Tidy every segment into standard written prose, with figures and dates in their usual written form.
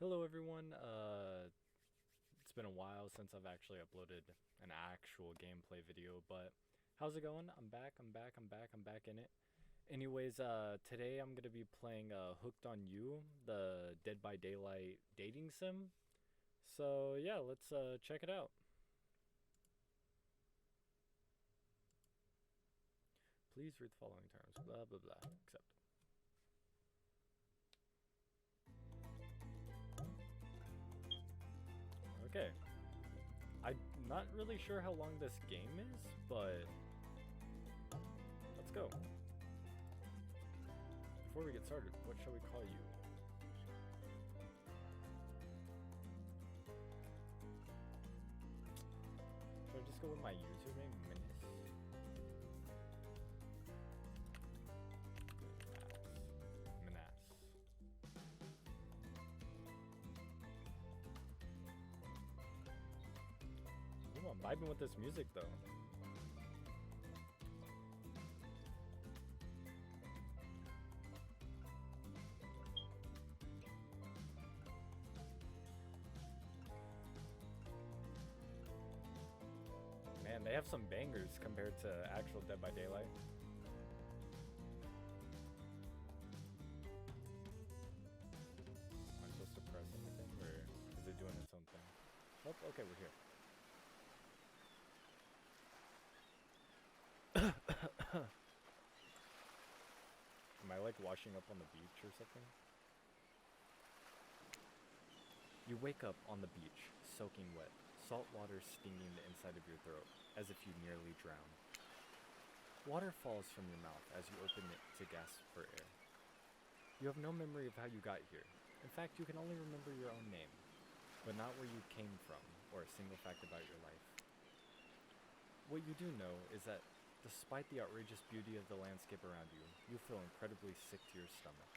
Hello everyone, it's been a while since I've actually uploaded an actual gameplay video, but how's it going? I'm back in it. Anyways, today I'm gonna be playing Hooked on You, the Dead by Daylight dating sim. So yeah, let's check it out. Please read the following terms, blah blah blah, accept. Okay, I'm not really sure how long this game is, but let's go. Before we get started, what shall we call you? Should I just go with my username, Menace? Menace. Ooh, I'm vibing with this music though. Man, they have some bangers compared to actual Dead by Daylight. Am I supposed to press anything, or is it doing its own thing? Oh, okay, we're here. Am I like washing up on the beach or something? You wake up on the beach, soaking wet, salt water stinging the inside of your throat, as if you nearly drown. Water falls from your mouth as you open it to gasp for air. You have no memory of how you got here. In fact, you can only remember your own name, but not where you came from or a single fact about your life. What you do know is that despite the outrageous beauty of the landscape around you, you feel incredibly sick to your stomach.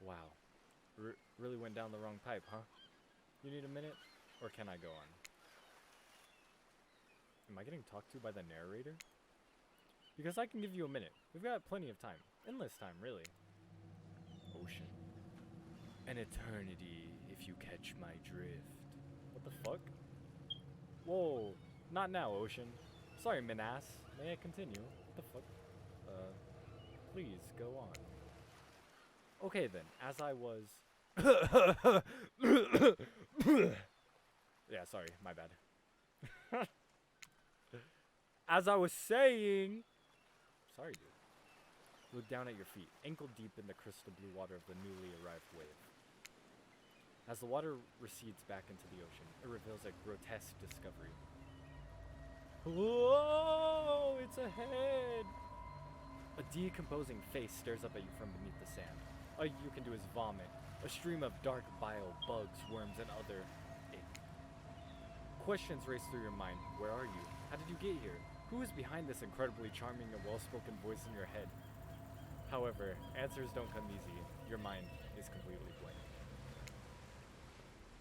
Wow. Really went down the wrong pipe, huh? You need a minute? Or can I go on? Am I getting talked to by the narrator? Because I can give you a minute. We've got plenty of time. Endless time, really. Ocean. An eternity, if you catch my drift. What the fuck? Whoa. Not now, Ocean. Sorry, Minas. May I continue? What the fuck? Please, go on. Okay then, as I was... Yeah, sorry, my bad. As I was saying... Sorry, dude. Look down at your feet, ankle deep in the crystal blue water of the newly arrived wave. As the water recedes back into the ocean, it reveals a grotesque discovery. Whoa! It's a head! A decomposing face stares up at you from beneath the sand. All you can do is vomit. A stream of dark bile, bugs, worms, and other ick. Questions race through your mind. Where are you? How did you get here? Who is behind this incredibly charming and well-spoken voice in your head? However, answers don't come easy. Your mind is completely blank.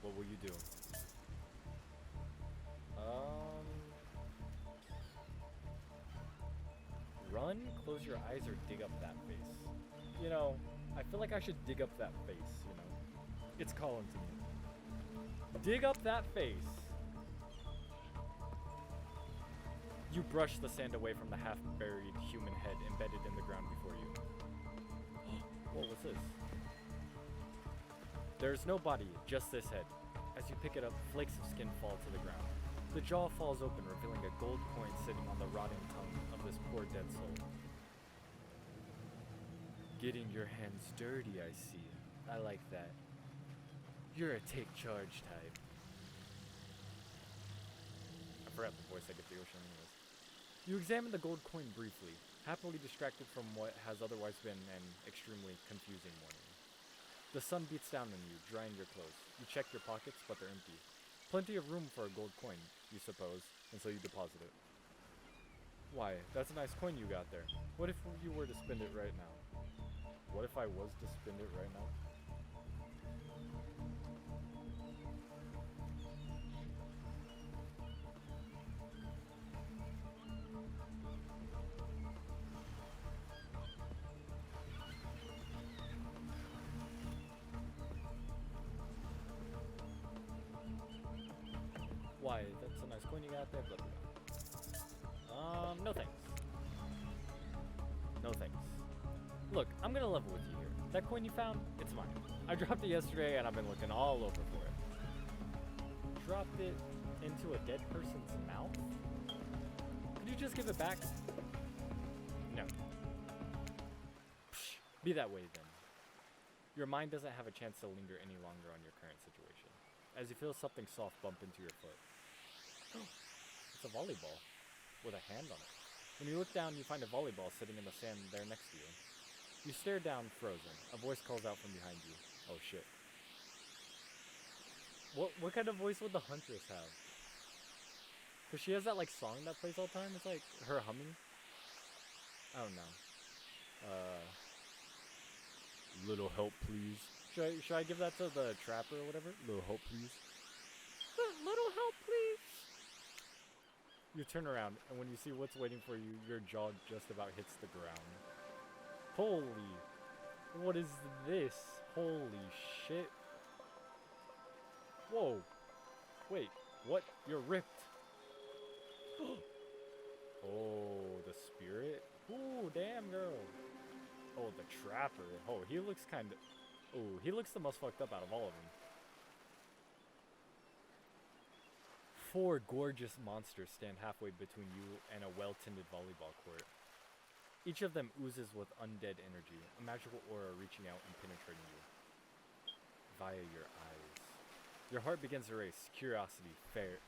What will you do? Run, close your eyes, or dig up that face. You know, I feel like I should dig up that face, you know. It's calling to me. Dig up that face! You brush the sand away from the half-buried human head embedded in the ground before you. What was this? There's no body, just this head. As you pick it up, flakes of skin fall to the ground. The jaw falls open, revealing a gold coin sitting on the rotting tongue of this poor dead soul. Getting your hands dirty, I see. I like that. You're a take charge type. I forgot the voice I get the ocean anyways. You examine the gold coin briefly, happily distracted from what has otherwise been an extremely confusing morning. The sun beats down on you, drying your clothes. You check your pockets, but they're empty. Plenty of room for a gold coin, you suppose, and so you deposit it. Why, that's a nice coin you got there. What if you were to spend it right now? What if I was to spend it right now? bonus coin you got there, blah, blah, blah. No thanks. No thanks. Look, I'm gonna level with you here. That coin you found, it's mine. I dropped it yesterday and I've been looking all over for it. Dropped it into a dead person's mouth? Could you just give it back? No. Psh, be that way then. Your mind doesn't have a chance to linger any longer on your current situation, as you feel something soft bump into your foot. It's a volleyball, with a hand on it. When you look down, you find a volleyball sitting in the sand there next to you. You stare down, frozen. A voice calls out from behind you. Oh shit. What kind of voice would the Huntress have? Cause she has that like song that plays all the time. It's like her humming. I don't know. Little help, please. Should I give that to the trapper or whatever? Little help, please. Little help, please. You turn around, and when you see what's waiting for you, your jaw just about hits the ground. Holy, what is this? Holy shit. Whoa. Wait, what? You're ripped. Oh, the spirit? Ooh, damn, girl. Oh, the trapper. Oh, he looks kind of... Oh, he looks the most fucked up out of all of them. 4 gorgeous monsters stand halfway between you and a well-tended volleyball court. Each of them oozes with undead energy, a magical aura reaching out and penetrating you via your eyes. Your heart begins to race, curiosity, fear,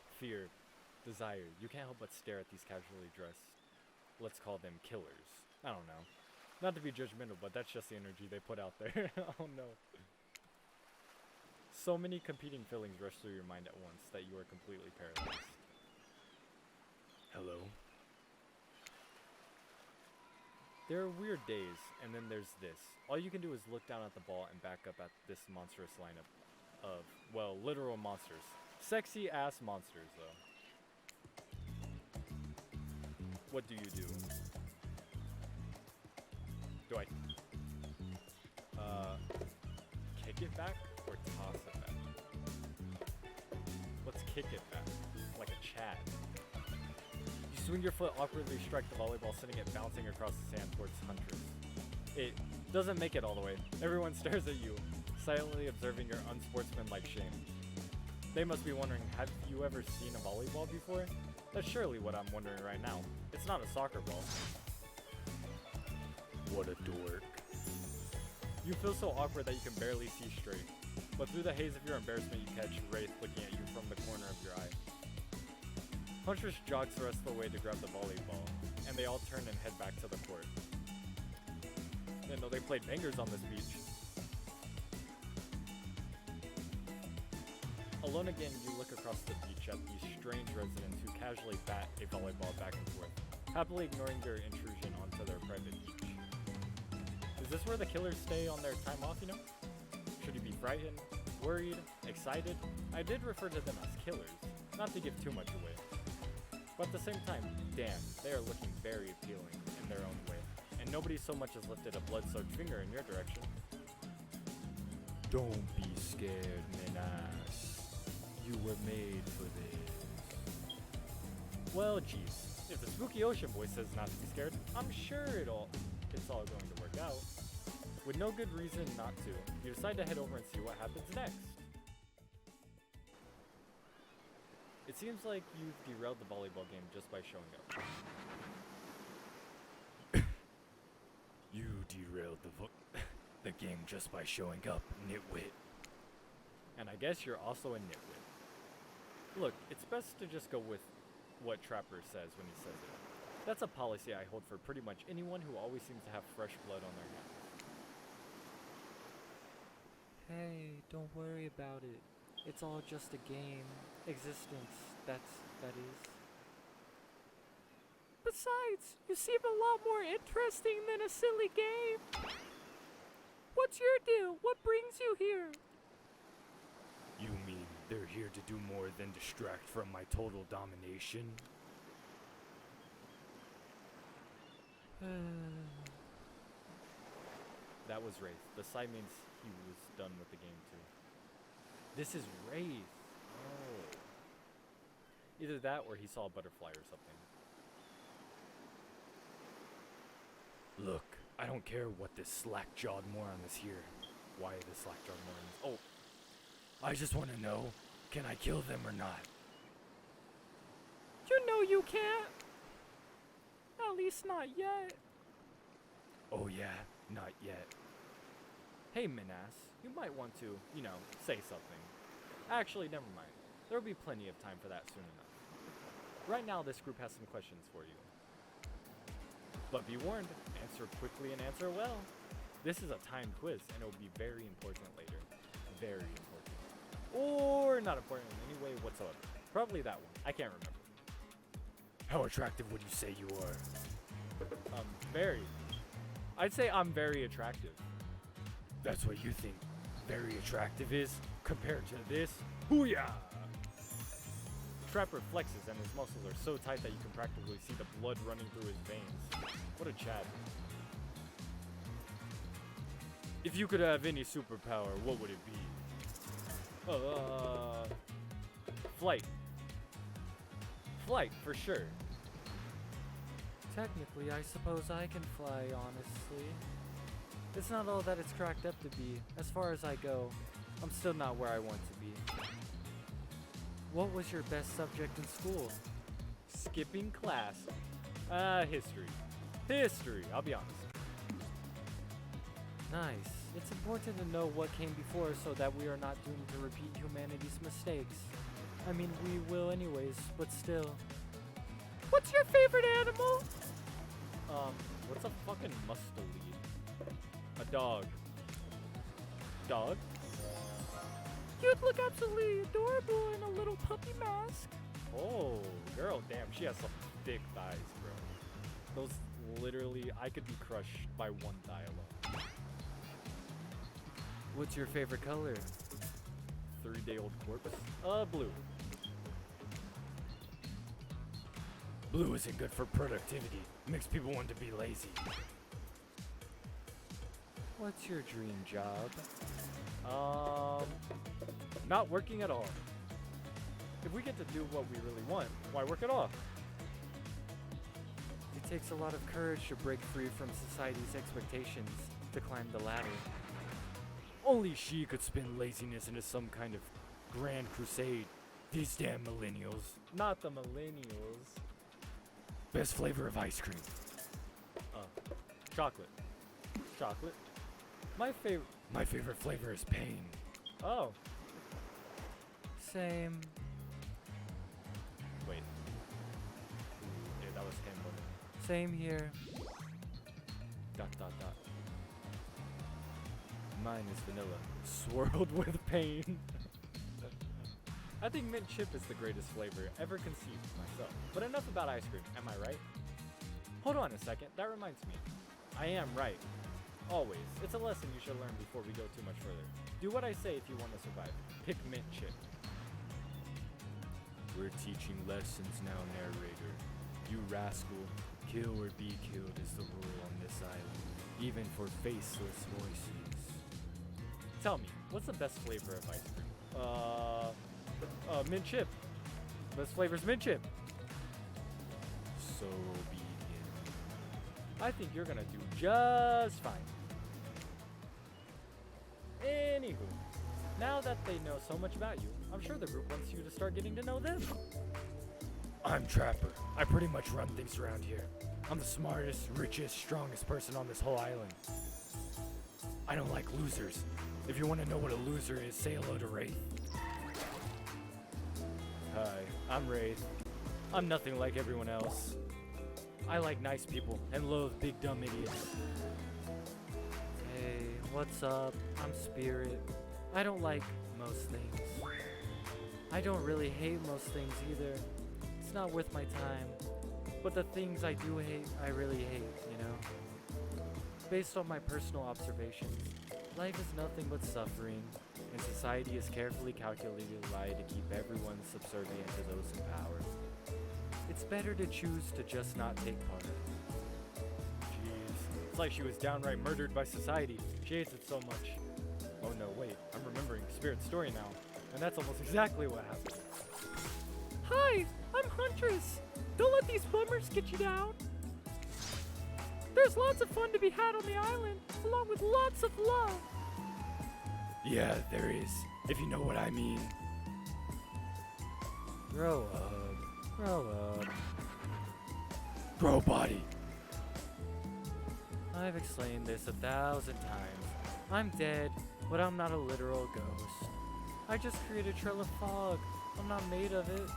desire. You can't help but stare at these casually dressed, let's call them killers. I don't know. Not to be judgmental, but that's just the energy they put out there. Oh no. So many competing feelings rush through your mind at once that you are completely paralyzed. Hello? There are weird days, and then there's this. All you can do is look down at the ball and back up at this monstrous lineup of, well, literal monsters. Sexy ass monsters, though. What do you do? Do I kick it back or toss it back? Let's kick it back, like a Chad. You swing your foot awkwardly, strike the volleyball, sending it bouncing across the sand towards Huntress. It doesn't make it all the way. Everyone stares at you, silently observing your unsportsmanlike shame. They must be wondering, have you ever seen a volleyball before? That's surely what I'm wondering right now. It's not a soccer ball. What a dork. You feel so awkward that you can barely see straight. But through the haze of your embarrassment, you catch Wraith looking at you from the corner of your eye. Huntress jogs the rest of the way to grab the volleyball, and they all turn and head back to the court. Didn't know they played bangers on this beach. Alone again, you look across the beach at these strange residents who casually bat a volleyball back and forth, happily ignoring your intrusion onto their private beach. Is this where the killers stay on their time off, you know? Should you be frightened, worried, excited? I did refer to them as killers, not to give too much away. But at the same time, damn, they are looking very appealing in their own way, and nobody so much as lifted a blood-soaked finger in your direction. Don't be scared, Minas. You were made for this. Well, geez, if the spooky ocean boy says not to be scared, I'm sure it's all going to work out. With no good reason not to, you decide to head over and see what happens next. It seems like you've derailed the volleyball game just by showing up. You derailed the game just by showing up, nitwit. And I guess you're also a nitwit. Look, it's best to just go with what Trapper says when he says it. That's a policy I hold for pretty much anyone who always seems to have fresh blood on their hands. Hey, don't worry about it. It's all just a game. Existence, that is. Besides, you seem a lot more interesting than a silly game. What's your deal? What brings you here? You mean they're here to do more than distract from my total domination? That was Wraith. The sigh means he was done with the game too. This is Wraith. Oh. Either that or he saw a butterfly or something. Look, I don't care what this slack-jawed moron is here. Why the slack-jawed moron is... Oh, I just want to know, can I kill them or not? You know you can't. At least not yet. Oh yeah, not yet. Hey, Minas, you might want to, you know, say something. Actually, never mind. There will be plenty of time for that soon enough. Right now, this group has some questions for you. But be warned, answer quickly and answer well. This is a timed quiz, and it will be very important later. Very important. Or not important in any way whatsoever. Probably that one. I can't remember. How attractive would you say you are? Very. I'd say I'm very attractive. That's what you think very attractive is compared to this? Hoo-yah! Trapper flexes and his muscles are so tight that you can practically see the blood running through his veins. What a Chad. If you could have any superpower, what would it be? Flight. Flight, for sure. Technically, I suppose I can fly, honestly. It's not all that it's cracked up to be. As far as I go, I'm still not where I want to be. What was your best subject in school? Skipping class. History. History, I'll be honest. Nice. It's important to know what came before so that we are not doomed to repeat humanity's mistakes. I mean, we will anyways, but still. What's your favorite animal? What's a fucking mustelid? A dog. Dog? You'd look absolutely adorable in a little puppy mask. Oh, girl, damn, she has some thick thighs, bro. Those literally, I could be crushed by one thigh alone. What's your favorite color? 3-day-old corpse? Blue. Blue isn't good for productivity. Makes people want to be lazy. What's your dream job? Not working at all. If we get to do what we really want, why work at all? It takes a lot of courage to break free from society's expectations to climb the ladder. Only she could spin laziness into some kind of grand crusade. These damn millennials. Not the millennials. Best flavor of ice cream. Chocolate. Chocolate? My favorite flavor is pain. Oh. Same. Wait. Yeah, that was him. Same here. ... Mine is vanilla, swirled with pain. I think mint chip is the greatest flavor ever conceived myself. But enough about ice cream, am I right? Hold on a second, that reminds me. I am right. Always. It's a lesson you should learn before we go too much further. Do what I say if you want to survive. Pick mint chip. We're teaching lessons now, narrator. You rascal. Kill or be killed is the rule on this island. Even for faceless voices. Tell me, what's the best flavor of ice cream? Mint chip. Best flavor's mint chip. So obedient. I think you're gonna do just fine. Anywho, now that they know so much about you, I'm sure the group wants you to start getting to know them. I'm Trapper. I pretty much run things around here. I'm the smartest, richest, strongest person on this whole island. I don't like losers. If you want to know what a loser is, say hello to Wraith. Hi, I'm Wraith. I'm nothing like everyone else. I like nice people and loathe big dumb idiots. Hey, what's up? I'm Spirit. I don't like most things. I don't really hate most things either. It's not worth my time. But the things I do hate, I really hate, you know? Based on my personal observations, life is nothing but suffering, and society is carefully calculated lie to keep everyone subservient to those in power. It's better to choose to just not take part. Jeez, it's like she was downright murdered by society. She hates it so much. Oh no, wait, I'm remembering Spirit's story now, and that's almost exactly what happened. Hi, I'm Huntress. Don't let these bummers get you down. There's lots of fun to be had on the island, along with lots of love. Yeah, there is, if you know what I mean. Grow up. Grow up. Grow body. I've explained this 1,000 times. I'm dead, but I'm not a literal ghost. I just created a trail of fog. I'm not made of it.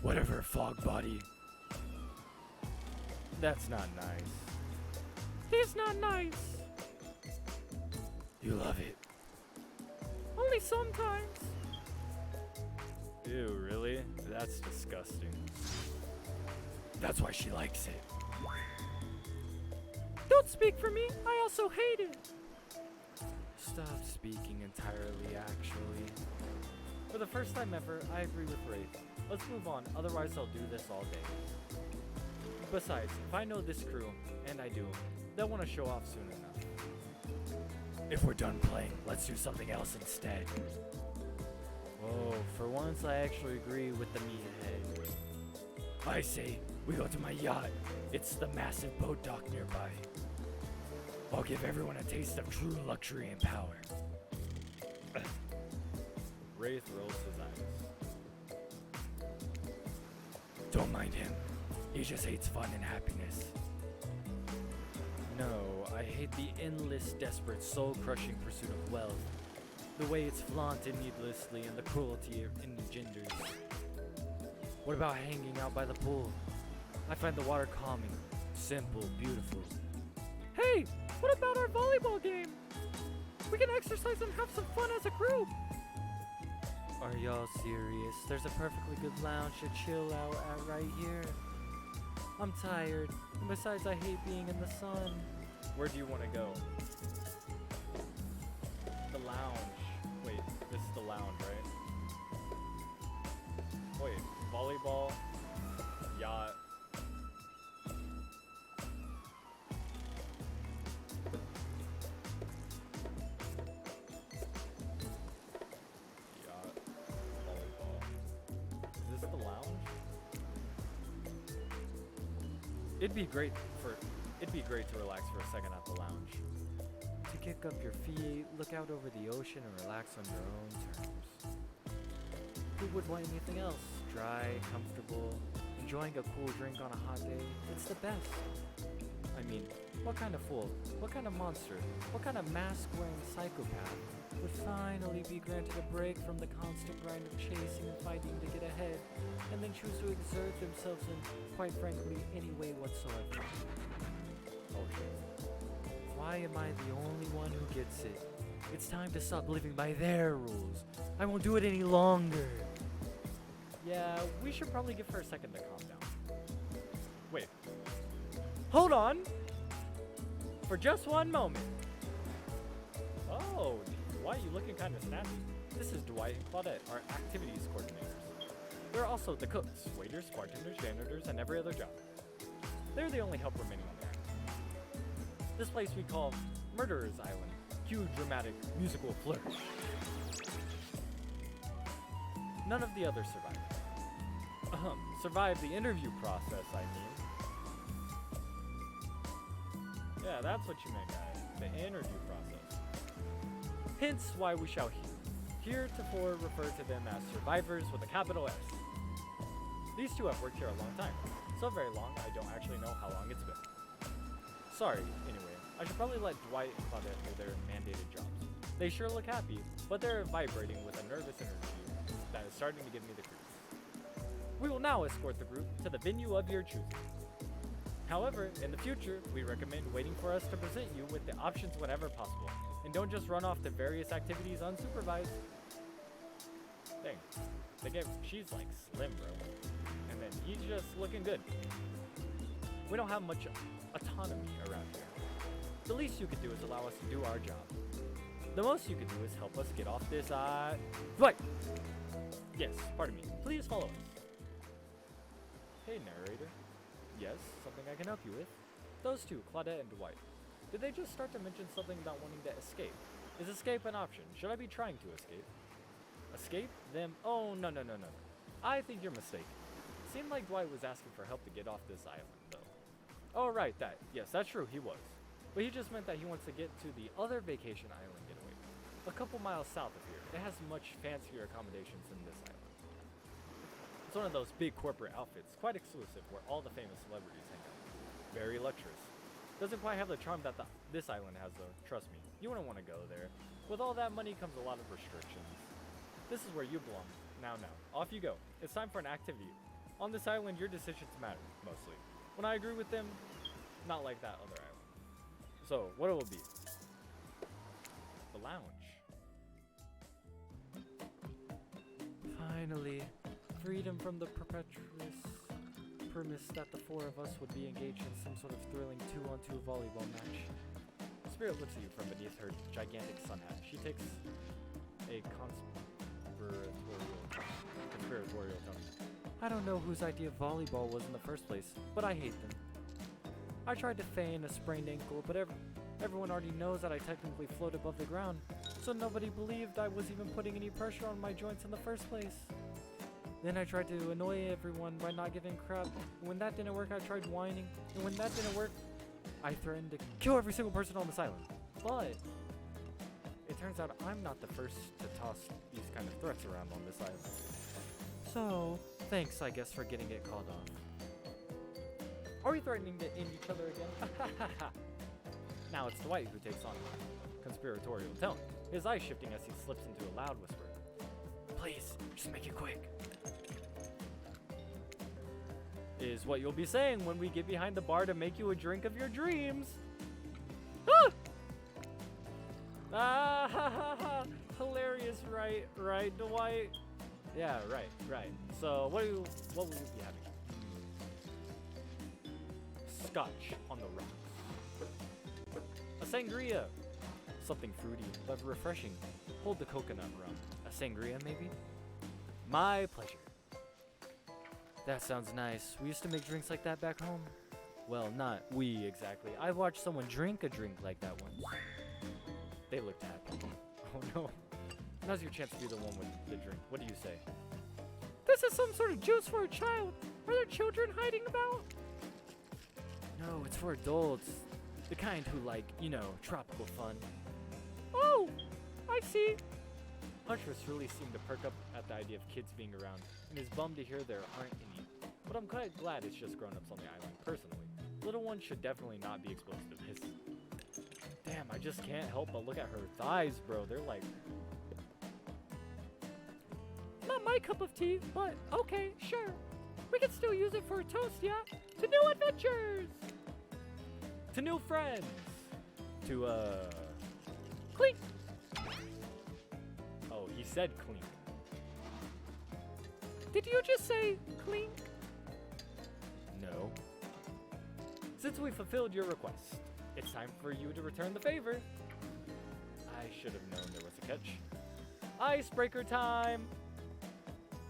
Whatever, fog body. That's not nice. He's not nice. You love it. Only sometimes. Ew, really? That's disgusting. That's why she likes it. Don't speak for me. I also hate it. Stop speaking entirely, actually. For the first time ever, I agree with Wraith. Let's move on, otherwise I'll do this all day. Besides, if I know this crew, and I do, they'll want to show off soon enough. If we're done playing, let's do something else instead. Whoa, for once I actually agree with the meathead. I say, we go to my yacht. It's the massive boat dock nearby. I'll give everyone a taste of true luxury and power. Wraith rolls his eyes. Don't mind him. He just hates fun and happiness. No, I hate the endless, desperate, soul-crushing pursuit of wealth. The way it's flaunted needlessly and the cruelty it engenders. What about hanging out by the pool? I find the water calming, simple, beautiful. Hey, what about our volleyball game? We can exercise and have some fun as a group. Are y'all serious? There's a perfectly good lounge to chill out at right here. I'm tired, and besides I hate being in the sun. Where do you want to go? The lounge. Wait, this is the lounge, right? Wait, volleyball, yacht. It'd be great to relax for a second at the lounge. To kick up your feet, look out over the ocean, and relax on your own terms. Who would want anything else? Dry, comfortable, enjoying a cool drink on a hot day. It's the best. I mean, what kind of fool, what kind of monster, what kind of mask-wearing psychopath would finally be granted a break from the constant grind of chasing and fighting to get ahead, and then choose to exert themselves in, quite frankly, any way whatsoever? Oh shit. Why am I the only one who gets it? It's time to stop living by their rules. I won't do it any longer. Yeah, we should probably give her a second to calm down. Wait. Hold on! For just one moment. Oh, Dwight, you looking kind of snappy. This is Dwight and Claudette, our activities coordinators. They're also the cooks, waiters, bartenders, janitors, and every other job. They're the only help remaining on the island. This place we call Murderer's Island. Cue dramatic musical flourish. None of the others survived. Survived the interview process, I mean. Yeah, that's what you meant, guys. The interview process. Hence why we shall heretofore refer to them as survivors with a capital S. These two have worked here a long time. So very long, I don't actually know how long it's been. Sorry, anyway. I should probably let Dwight and Claudette do their mandated jobs. They sure look happy, but they're vibrating with a nervous energy that is starting to give me the creeps. We will now escort the group to the venue of your choosing. However, in the future, we recommend waiting for us to present you with the options whenever possible, and don't just run off to various activities unsupervised. Dang, she's like slim, bro, and then he's just looking good. We don't have much autonomy around here. The least you could do is allow us to do our job. The most you could do is help us get off this, Dwight! Yes, pardon me. Please follow us. Hey, narrator. Yes, something I can help you with? Those two, Claudette and Dwight. Did they just start to mention something about wanting to escape? Is escape an option? Should I be trying to escape? Escape? Them? Oh, no. I think you're mistaken. Seemed like Dwight was asking for help to get off this island, though. Oh, right, that. Yes, that's true, he was. But he just meant that he wants to get to the other vacation island getaway. A couple miles south of here. It has much fancier accommodations than this island. It's one of those big corporate outfits, quite exclusive, where all the famous celebrities hang out. Very luxurious. Doesn't quite have the charm that this island has, though. Trust me, you wouldn't want to go there. With all that money comes a lot of restrictions. This is where you belong. Now, off you go. It's time for an activity. On this island, your decisions matter, mostly. When I agree with them, not like that other island. So, what it will be? The lounge. Finally, freedom from the perpetuous premise that the four of us would be engaged in some sort of thrilling 2-on-2 volleyball match. Spirit looks at you from beneath her gigantic sun hat. She takes a conspiratorial tone. I don't know whose idea volleyball was in the first place, but I hate them. I tried to feign a sprained ankle, but everyone already knows that I technically float above the ground, so nobody believed I was even putting any pressure on my joints in the first place. Then I tried to annoy everyone by not giving crap. When that didn't work, I tried whining, and when that didn't work, I threatened to kill every single person on this island. But it turns out I'm not the first to toss these kind of threats around on this island. So, thanks, I guess, for getting it called off. Are we threatening to end each other again? Now it's Dwight who takes on conspiratorial tone, his eyes shifting as he slips into a loud whisper. Please, just make it quick. Is what you'll be saying when we get behind the bar to make you a drink of your dreams. Ah! Ah, ha, ha, ha. Hilarious, right, Dwight? Yeah, right. So, what will you be having? Scotch on the rocks. A sangria. Something fruity, but refreshing. Hold the coconut rum. A sangria, maybe? My pleasure. That sounds nice. We used to make drinks like that back home. Well, not we exactly. I watched someone drink a drink like that once. They looked happy. Oh no. Now's your chance to be the one with the drink. What do you say? This is some sort of juice for a child. Are there children hiding about? No, it's for adults. The kind who like, tropical fun. Oh, I see. Huntress really seemed to perk up at the idea of kids being around, and is bummed to hear there aren't any. But I'm quite glad it's just grown-ups on the island, personally. Little ones should definitely not be exposed to this. Damn, I just can't help but look at her thighs, bro. They're like... Not my cup of tea, but okay, sure. We can still use it for a toast, yeah? To new adventures! To new friends! To, Clink! Oh, he said clink. Did you just say clink? No. Since we fulfilled your request, it's time for you to return the favor. I should have known there was a catch. Icebreaker time!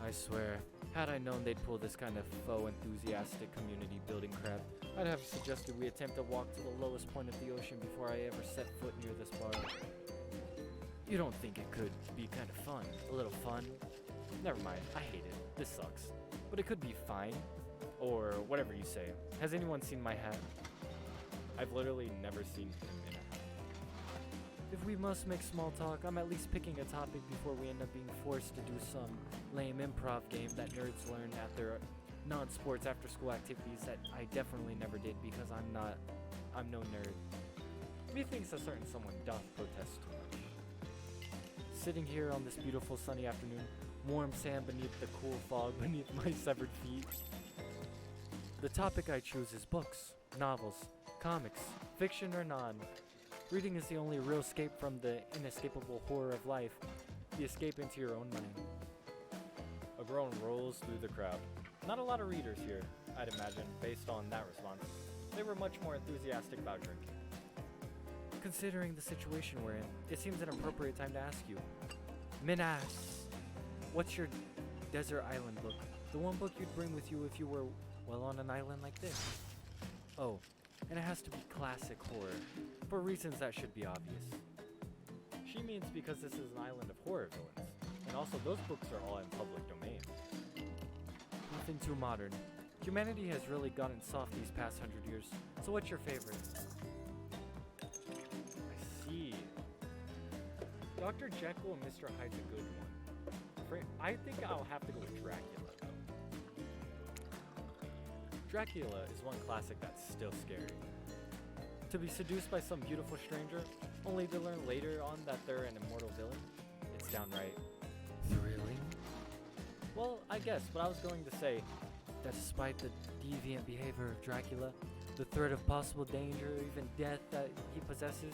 I swear, had I known they'd pull this kind of faux enthusiastic community building crap, I'd have suggested we attempt to walk to the lowest point of the ocean before I ever set foot near this bar. You don't think it could be kind of fun? A little fun? Never mind, I hate it. This sucks. But it could be fine. Or whatever you say. Has anyone seen my hat? I've literally never seen him in a hat. If we must make small talk, I'm at least picking a topic before we end up being forced to do some lame improv game that nerds learn at their non-sports after-school activities that I definitely never did because I'm no nerd. Methinks a certain someone doth protest too much. Sitting here on this beautiful sunny afternoon, warm sand beneath the cool fog beneath my severed feet. The topic I choose is books, novels, comics, fiction or non. Reading is the only real escape from the inescapable horror of life, the escape into your own mind. A groan rolls through the crowd. Not a lot of readers here, I'd imagine, based on that response. They were much more enthusiastic about drinking. Considering the situation we're in, it seems an appropriate time to ask you. Minas, what's your desert island book? The one book you'd bring with you if you were, well, on an island like this. Oh, and it has to be classic horror, for reasons that should be obvious. She means because this is an island of horror villains, and also those books are all in public domain. nothing too modern. Humanity has really gotten soft these past 100 years. So what's your favorite? I see. Dr. Jekyll and Mr. Hyde's a good one. I think I'll have to go with Dracula, though. Dracula is one classic that's still scary. To be seduced by some beautiful stranger, only to learn later on that they're an immortal villain, it's downright thrilling. Well, I guess, but I was going to say that despite the deviant behavior of Dracula, the threat of possible danger or even death that he possesses,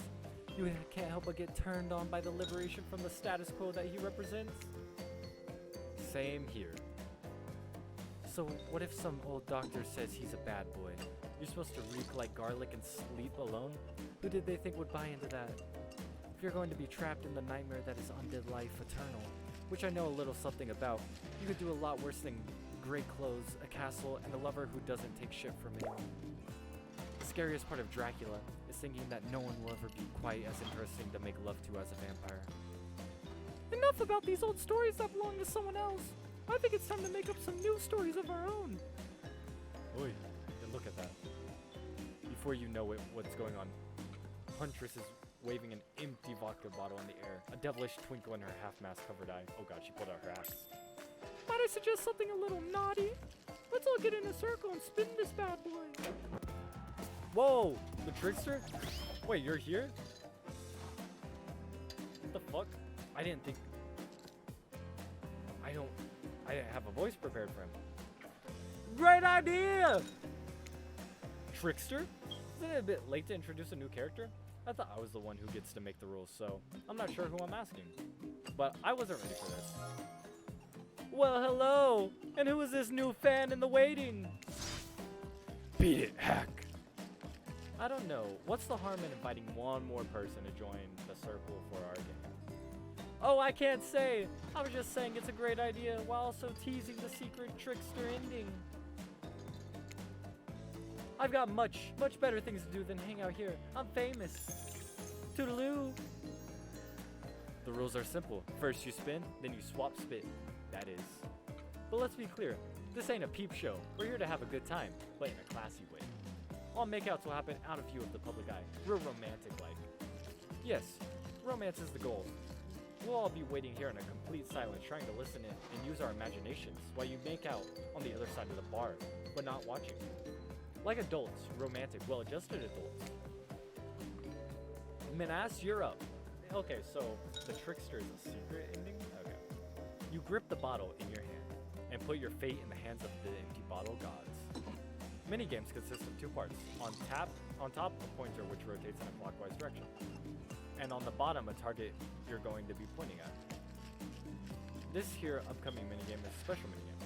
you can't help but get turned on by the liberation from the status quo that he represents. Same here. So what if some old doctor says he's a bad boy? You're supposed to reek like garlic and sleep alone? Who did they think would buy into that? If you're going to be trapped in the nightmare that is undead life eternal, which I know a little something about, you could do a lot worse than great clothes, a castle, and a lover who doesn't take shit from anyone. The scariest part of Dracula is thinking that no one will ever be quite as interesting to make love to as a vampire. Enough about these old stories that belong to someone else. I think it's time to make up some new stories of our own. Oi, look at that. Before you know it, what's going on, Huntress is waving an empty vodka bottle in the air, a devilish twinkle in her half-mask covered eye. Oh god, she pulled out her axe. Might I suggest something a little naughty? Let's all get in a circle and spin this bad boy. Whoa! The trickster? Wait, you're here? What the fuck? I didn't have a voice prepared for him. Great idea! Trickster? Isn't it a bit late to introduce a new character? I thought I was the one who gets to make the rules, so I'm not sure who I'm asking. But I wasn't ready for this. Well, hello! And who is this new fan in the waiting? Beat it, hack! I don't know. What's the harm in inviting one more person to join the circle for our game? Oh, I can't say! I was just saying it's a great idea while also teasing the secret trickster ending. I've got much better things to do than hang out here. I'm famous. Toodaloo! The rules are simple. First you spin, then you swap spit. That is. But let's be clear. This ain't a peep show. We're here to have a good time, but in a classy way. All makeouts will happen out of view of the public eye. Real romantic-like. Yes, romance is the goal. We'll all be waiting here in a complete silence, trying to listen in and use our imaginations while you make out on the other side of the bar, but not watching. Like adults, romantic, well-adjusted adults. Menace, you're up. Okay, so the trickster is a secret ending? Okay. You grip the bottle in your hand and put your fate in the hands of the empty bottle gods. Minigames consist of two parts. On top, a pointer which rotates in a clockwise direction. And on the bottom, a target you're going to be pointing at. This here upcoming minigame is a special minigame.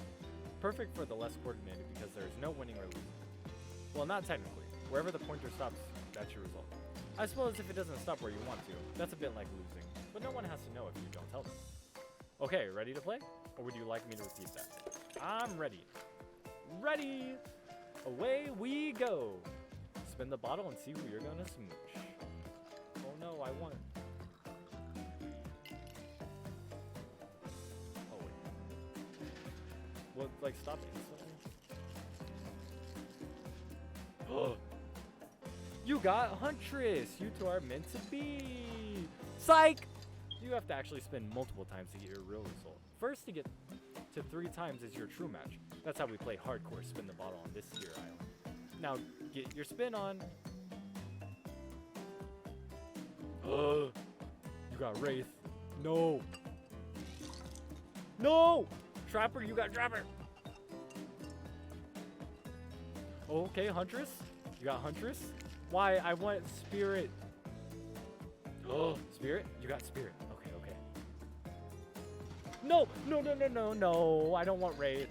Perfect for the less coordinated because there is no winning or losing. Well, not technically. Wherever the pointer stops, that's your result. I suppose if it doesn't stop where you want to, that's a bit like losing. But no one has to know if you don't tell them. Okay, ready to play? Or would you like me to repeat that? I'm ready. Ready! Away we go! Spin the bottle and see who you're gonna smooch. Oh no, I won. Oh wait. Will it, like, stop instantly? Oh! You got Huntress! You two are meant to be! Psych! You have to actually spin multiple times to get your real result. First to get to 3 times is your true match. That's how we play hardcore spin the bottle on this here island. Now, get your spin on. You got Wraith. No. No! Trapper, you got Trapper. Okay, Huntress. You got Huntress. Why? I want Spirit. Oh, Spirit? You got Spirit. Okay, okay. No! No, no, no, no, no. I don't want Wraith.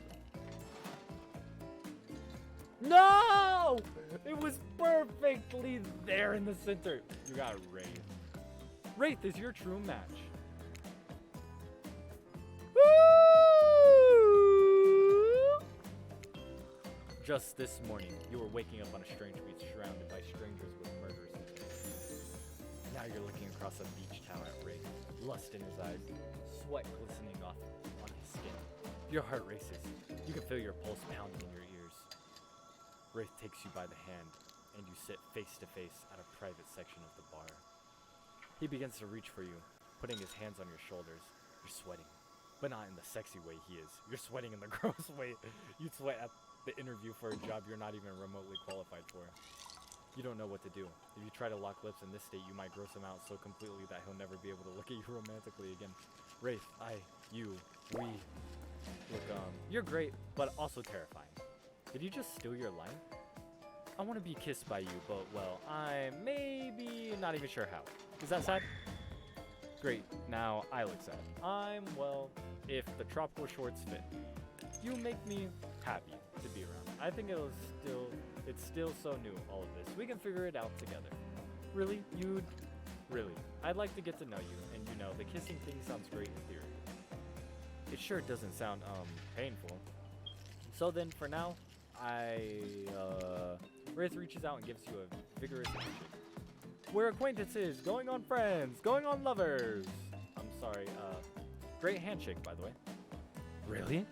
No! It was perfectly there in the center. You got Wraith. Wraith is your true match. Woo! Just this morning, you were waking up on a strange beach surrounded by strangers with murderous intent. Now you're looking across a beach towel at Wraith, lust in his eyes, sweat glistening off on his skin. Your heart races. You can feel your pulse pounding in your ears. Wraith takes you by the hand, and you sit face to face at a private section of the bar. He begins to reach for you, putting his hands on your shoulders. You're sweating, but not in the sexy way he is. You're sweating in the gross way you'd sweat at the interview for a job you're not even remotely qualified for. You don't know what to do. If you try to lock lips in this state, you might gross him out so completely that he'll never be able to look at you romantically again. Wraith, we look, you're great, but also terrifying. Did you just steal your line? I want to be kissed by you, but, well, I'm maybe not even sure how. Is that sad? Great, now I look sad. Well, if the tropical shorts fit. You make me happy to be around. I think it's still so new, all of this. We can figure it out together. Really? Really? I'd like to get to know you, and you know, the kissing thing sounds great in theory. It sure doesn't sound, painful. So then, for now, Wraith reaches out and gives you a vigorous handshake. We're acquaintances, going on friends, going on lovers. I'm sorry, great handshake, by the way. Really?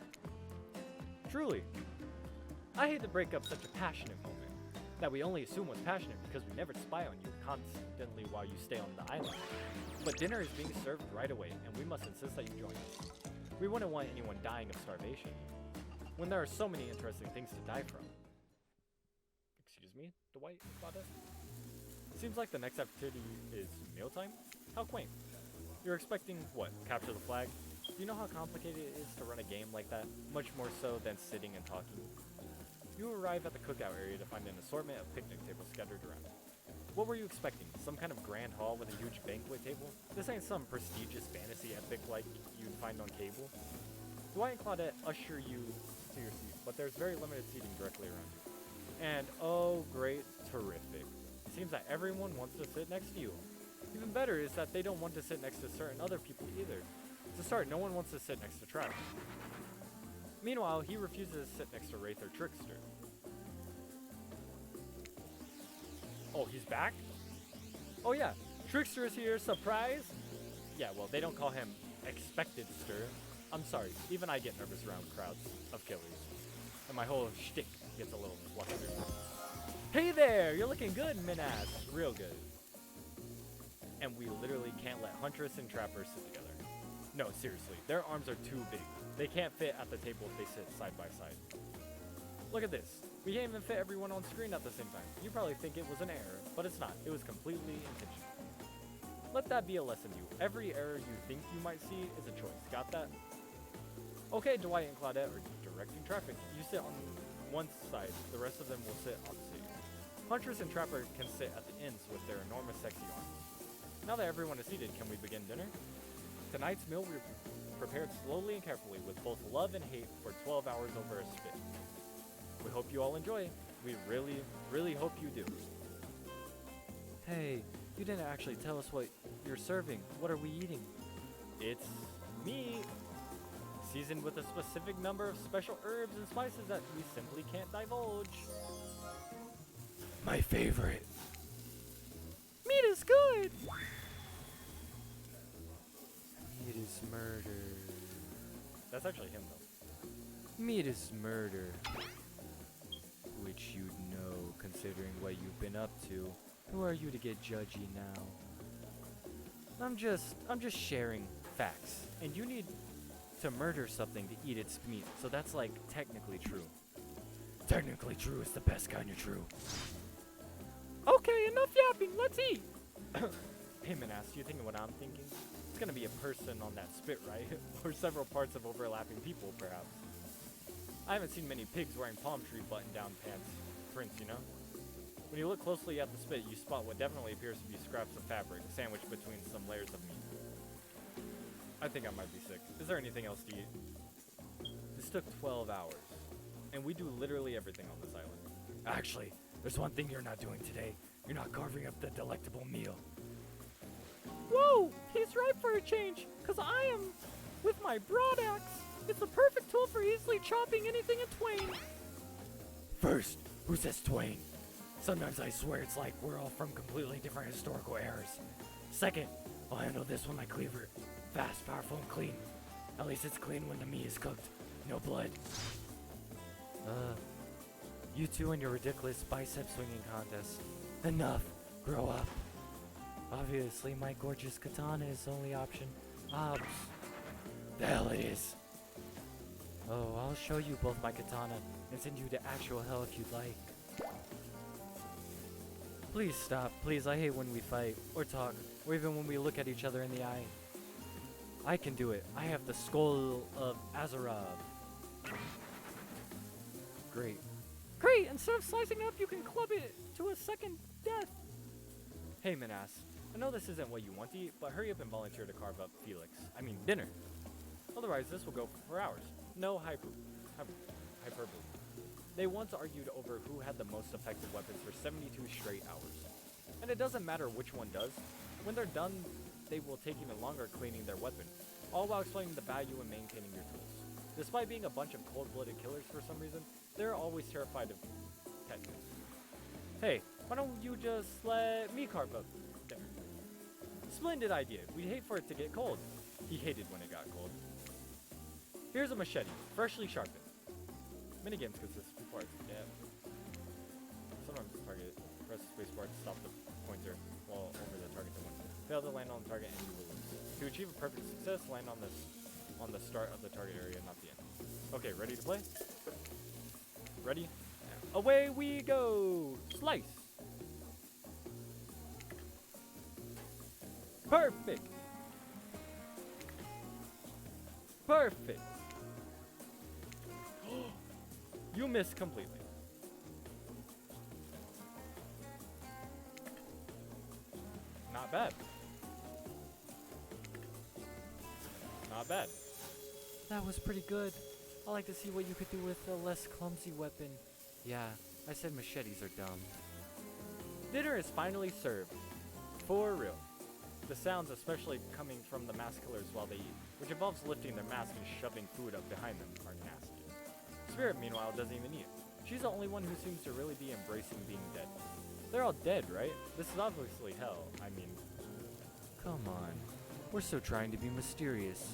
Truly. I hate to break up such a passionate moment that we only assume was passionate because we never spy on you constantly while you stay on the island. But dinner is being served right away, and we must insist that you join us. We wouldn't want anyone dying of starvation when there are so many interesting things to die from. Excuse me, Dwight Goddess? Seems like the next activity is mealtime? How quaint. You're expecting, what, capture the flag? Do you know how complicated it is to run a game like that? Much more so than sitting and talking. You arrive at the cookout area to find an assortment of picnic tables scattered around. What were you expecting? Some kind of grand hall with a huge banquet table? This ain't some prestigious fantasy epic like you'd find on cable. Dwight and Claudette usher you to your seat, but there's very limited seating directly around you. And oh, great, terrific. It seems that everyone wants to sit next to you. Even better is that they don't want to sit next to certain other people either. To start, no one wants to sit next to Travis. Meanwhile, he refuses to sit next to Wraith or Trickster. Oh, he's back? Oh yeah, Trickster is here, surprise! Yeah, well, they don't call him Expected Stir. I'm sorry, even I get nervous around crowds of killers. And my whole shtick gets a little flustered. Hey there, you're looking good, Minas. Real good. And we literally can't let Huntress and Trapper sit together. No, seriously, their arms are too big. They can't fit at the table if they sit side by side. Look at this. We can't even fit everyone on screen at the same time. You probably think it was an error, but it's not. It was completely intentional. Let that be a lesson to you. Every error you think you might see is a choice. Got that? Okay, Dwight and Claudette are directing traffic. You sit on one side. The rest of them will sit opposite you. Huntress and Trapper can sit at the ends with their enormous sexy arms. Now that everyone is seated, can we begin dinner? Tonight's meal will be prepared slowly and carefully with both love and hate for 12 hours over a spit. We hope you all enjoy. We really, really hope you do. Hey, you didn't actually tell us what you're serving. What are we eating? It's meat, seasoned with a specific number of special herbs and spices that we simply can't divulge. My favorite. Meat is good! Meat is murder. That's actually him, though. Meat is murder. Which you'd know, considering what you've been up to. Who are you to get judgy now? I'm just sharing facts. And you need to murder something to eat its meat, so that's like technically true. Technically true is the best kind of true. Okay, enough yapping, let's eat! Hey Minas, you thinking what I'm thinking? It's gonna be a person on that spit, right? Or several parts of overlapping people, perhaps. I haven't seen many pigs wearing palm tree button-down pants prints, you know? When you look closely at the spit, you spot what definitely appears to be scraps of fabric sandwiched between some layers of meat. I think I might be sick. Is there anything else to eat? This took 12 hours, and we do literally everything on this island. Actually, there's one thing you're not doing today. You're not carving up the delectable meal. Whoa, he's ripe for a change, cause I am with my broad axe. It's the perfect tool for easily chopping anything in twain. First, who says twain? Sometimes I swear it's like we're all from completely different historical eras. Second, I'll handle this with my cleaver. Fast, powerful, and clean. At least it's clean when the meat is cooked. No blood. You two and your ridiculous bicep swinging contest. Enough. Grow up. Obviously, my gorgeous katana is the only option. Obs. The hell it is. Oh, I'll show you both my katana and send you to actual hell if you'd like. Please stop. Please, I hate when we fight, or talk, or even when we look at each other in the eye. I can do it. I have the skull of Azarav. Great. Great! Instead of slicing it up, you can club it to a second death. Hey, Minas. I know this isn't what you want to eat, but hurry up and volunteer to carve up dinner. Otherwise, this will go for hours. No hyperbole. They once argued over who had the most effective weapons for 72 straight hours. And it doesn't matter which one does. When they're done, they will take even longer cleaning their weapon, all while explaining the value in maintaining your tools. Despite being a bunch of cold-blooded killers for some reason, they're always terrified of techniques. Hey, why don't you just let me carve up dinner? Splendid idea. We'd hate for it to get cold. He hated when it got cold. Here's a machete, freshly sharpened. Minigames consist of 2 parts. Yeah. Sometimes target. Press spacebar to stop the pointer while over the target to win. Fail to land on the target and you will lose. To achieve a perfect success, land on the start of the target area, not the end. Okay, ready to play? Ready? Yeah. Away we go! Slice! Perfect! Perfect! You missed completely. Not bad. Not bad. That was pretty good. I like to see what you could do with a less clumsy weapon. Yeah, I said machetes are dumb. Dinner is finally served. For real. The sounds, especially coming from the mask killers while they eat, which involves lifting their mask and shoving food up behind them, are nasty. Spirit, meanwhile, doesn't even eat. She's the only one who seems to really be embracing being dead. They're all dead, right? This is obviously hell. I mean... Come on. We're still trying to be mysterious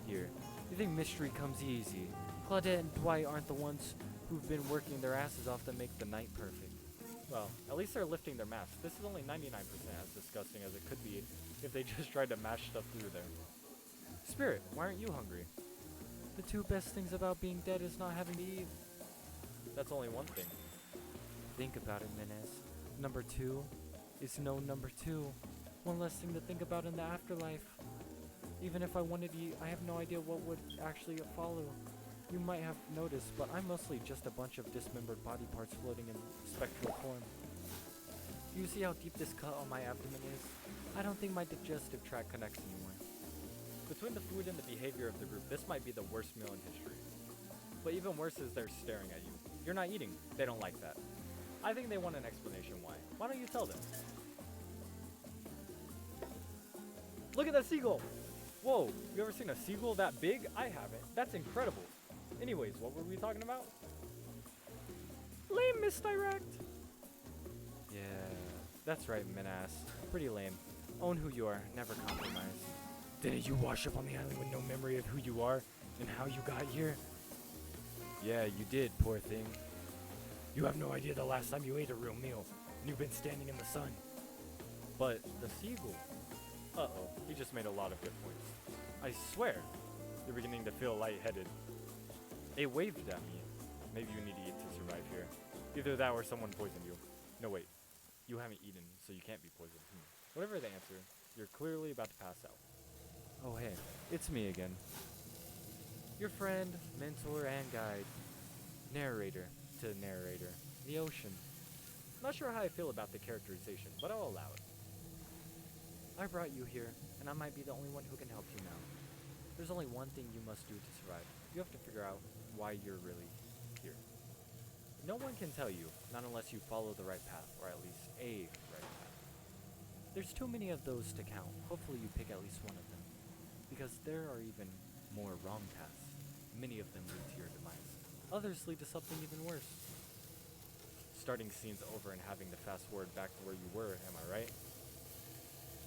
here. You think mystery comes easy? Claudette and Dwight aren't the ones who've been working their asses off to make the night perfect. Well, at least they're lifting their masks. This is only 99% as disgusting as it could be if they just tried to mash stuff through there. Spirit, why aren't you hungry? The 2 best things about being dead is not having to eat. That's only one thing. Think about it, Menes. Number 2 is no number 2. One less thing to think about in the afterlife. Even if I wanted to eat, I have no idea what would actually follow. You might have noticed, but I'm mostly just a bunch of dismembered body parts floating in spectral form. Do you see how deep this cut on my abdomen is? I don't think my digestive tract connects anymore. Between the food and the behavior of the group, this might be the worst meal in history. But even worse is they're staring at you. You're not eating. They don't like that. I think they want an explanation why. Why don't you tell them? Look at that seagull! Whoa, you ever seen a seagull that big? I haven't. That's incredible. Anyways, what were we talking about? Lame misdirect! Yeah, that's right, Minas. Pretty lame. Own who you are, never compromise. Didn't you wash up on the island with no memory of who you are and how you got here? Yeah, you did, poor thing. You have no idea the last time you ate a real meal, and you've been standing in the sun. But the seagull... Uh-oh, he just made a lot of good points. I swear, you're beginning to feel lightheaded. It waved at me. Maybe you need to eat to survive here. Either that or someone poisoned you. No, wait. You haven't eaten, so you can't be poisoned. Whatever the answer, you're clearly about to pass out. Oh hey, it's me again. Your friend, mentor, and guide. Narrator to narrator. The ocean. Not sure how I feel about the characterization, but I'll allow it. I brought you here, and I might be the only one who can help you now. There's only one thing you must do to survive. You have to figure out why you're really here. No one can tell you, not unless you follow the right path, or at least a right path. There's too many of those to count. Hopefully you pick at least one of them. Because there are even more wrong paths. Many of them lead to your demise. Others lead to something even worse. Starting scenes over and having to fast forward back to where you were, am I right?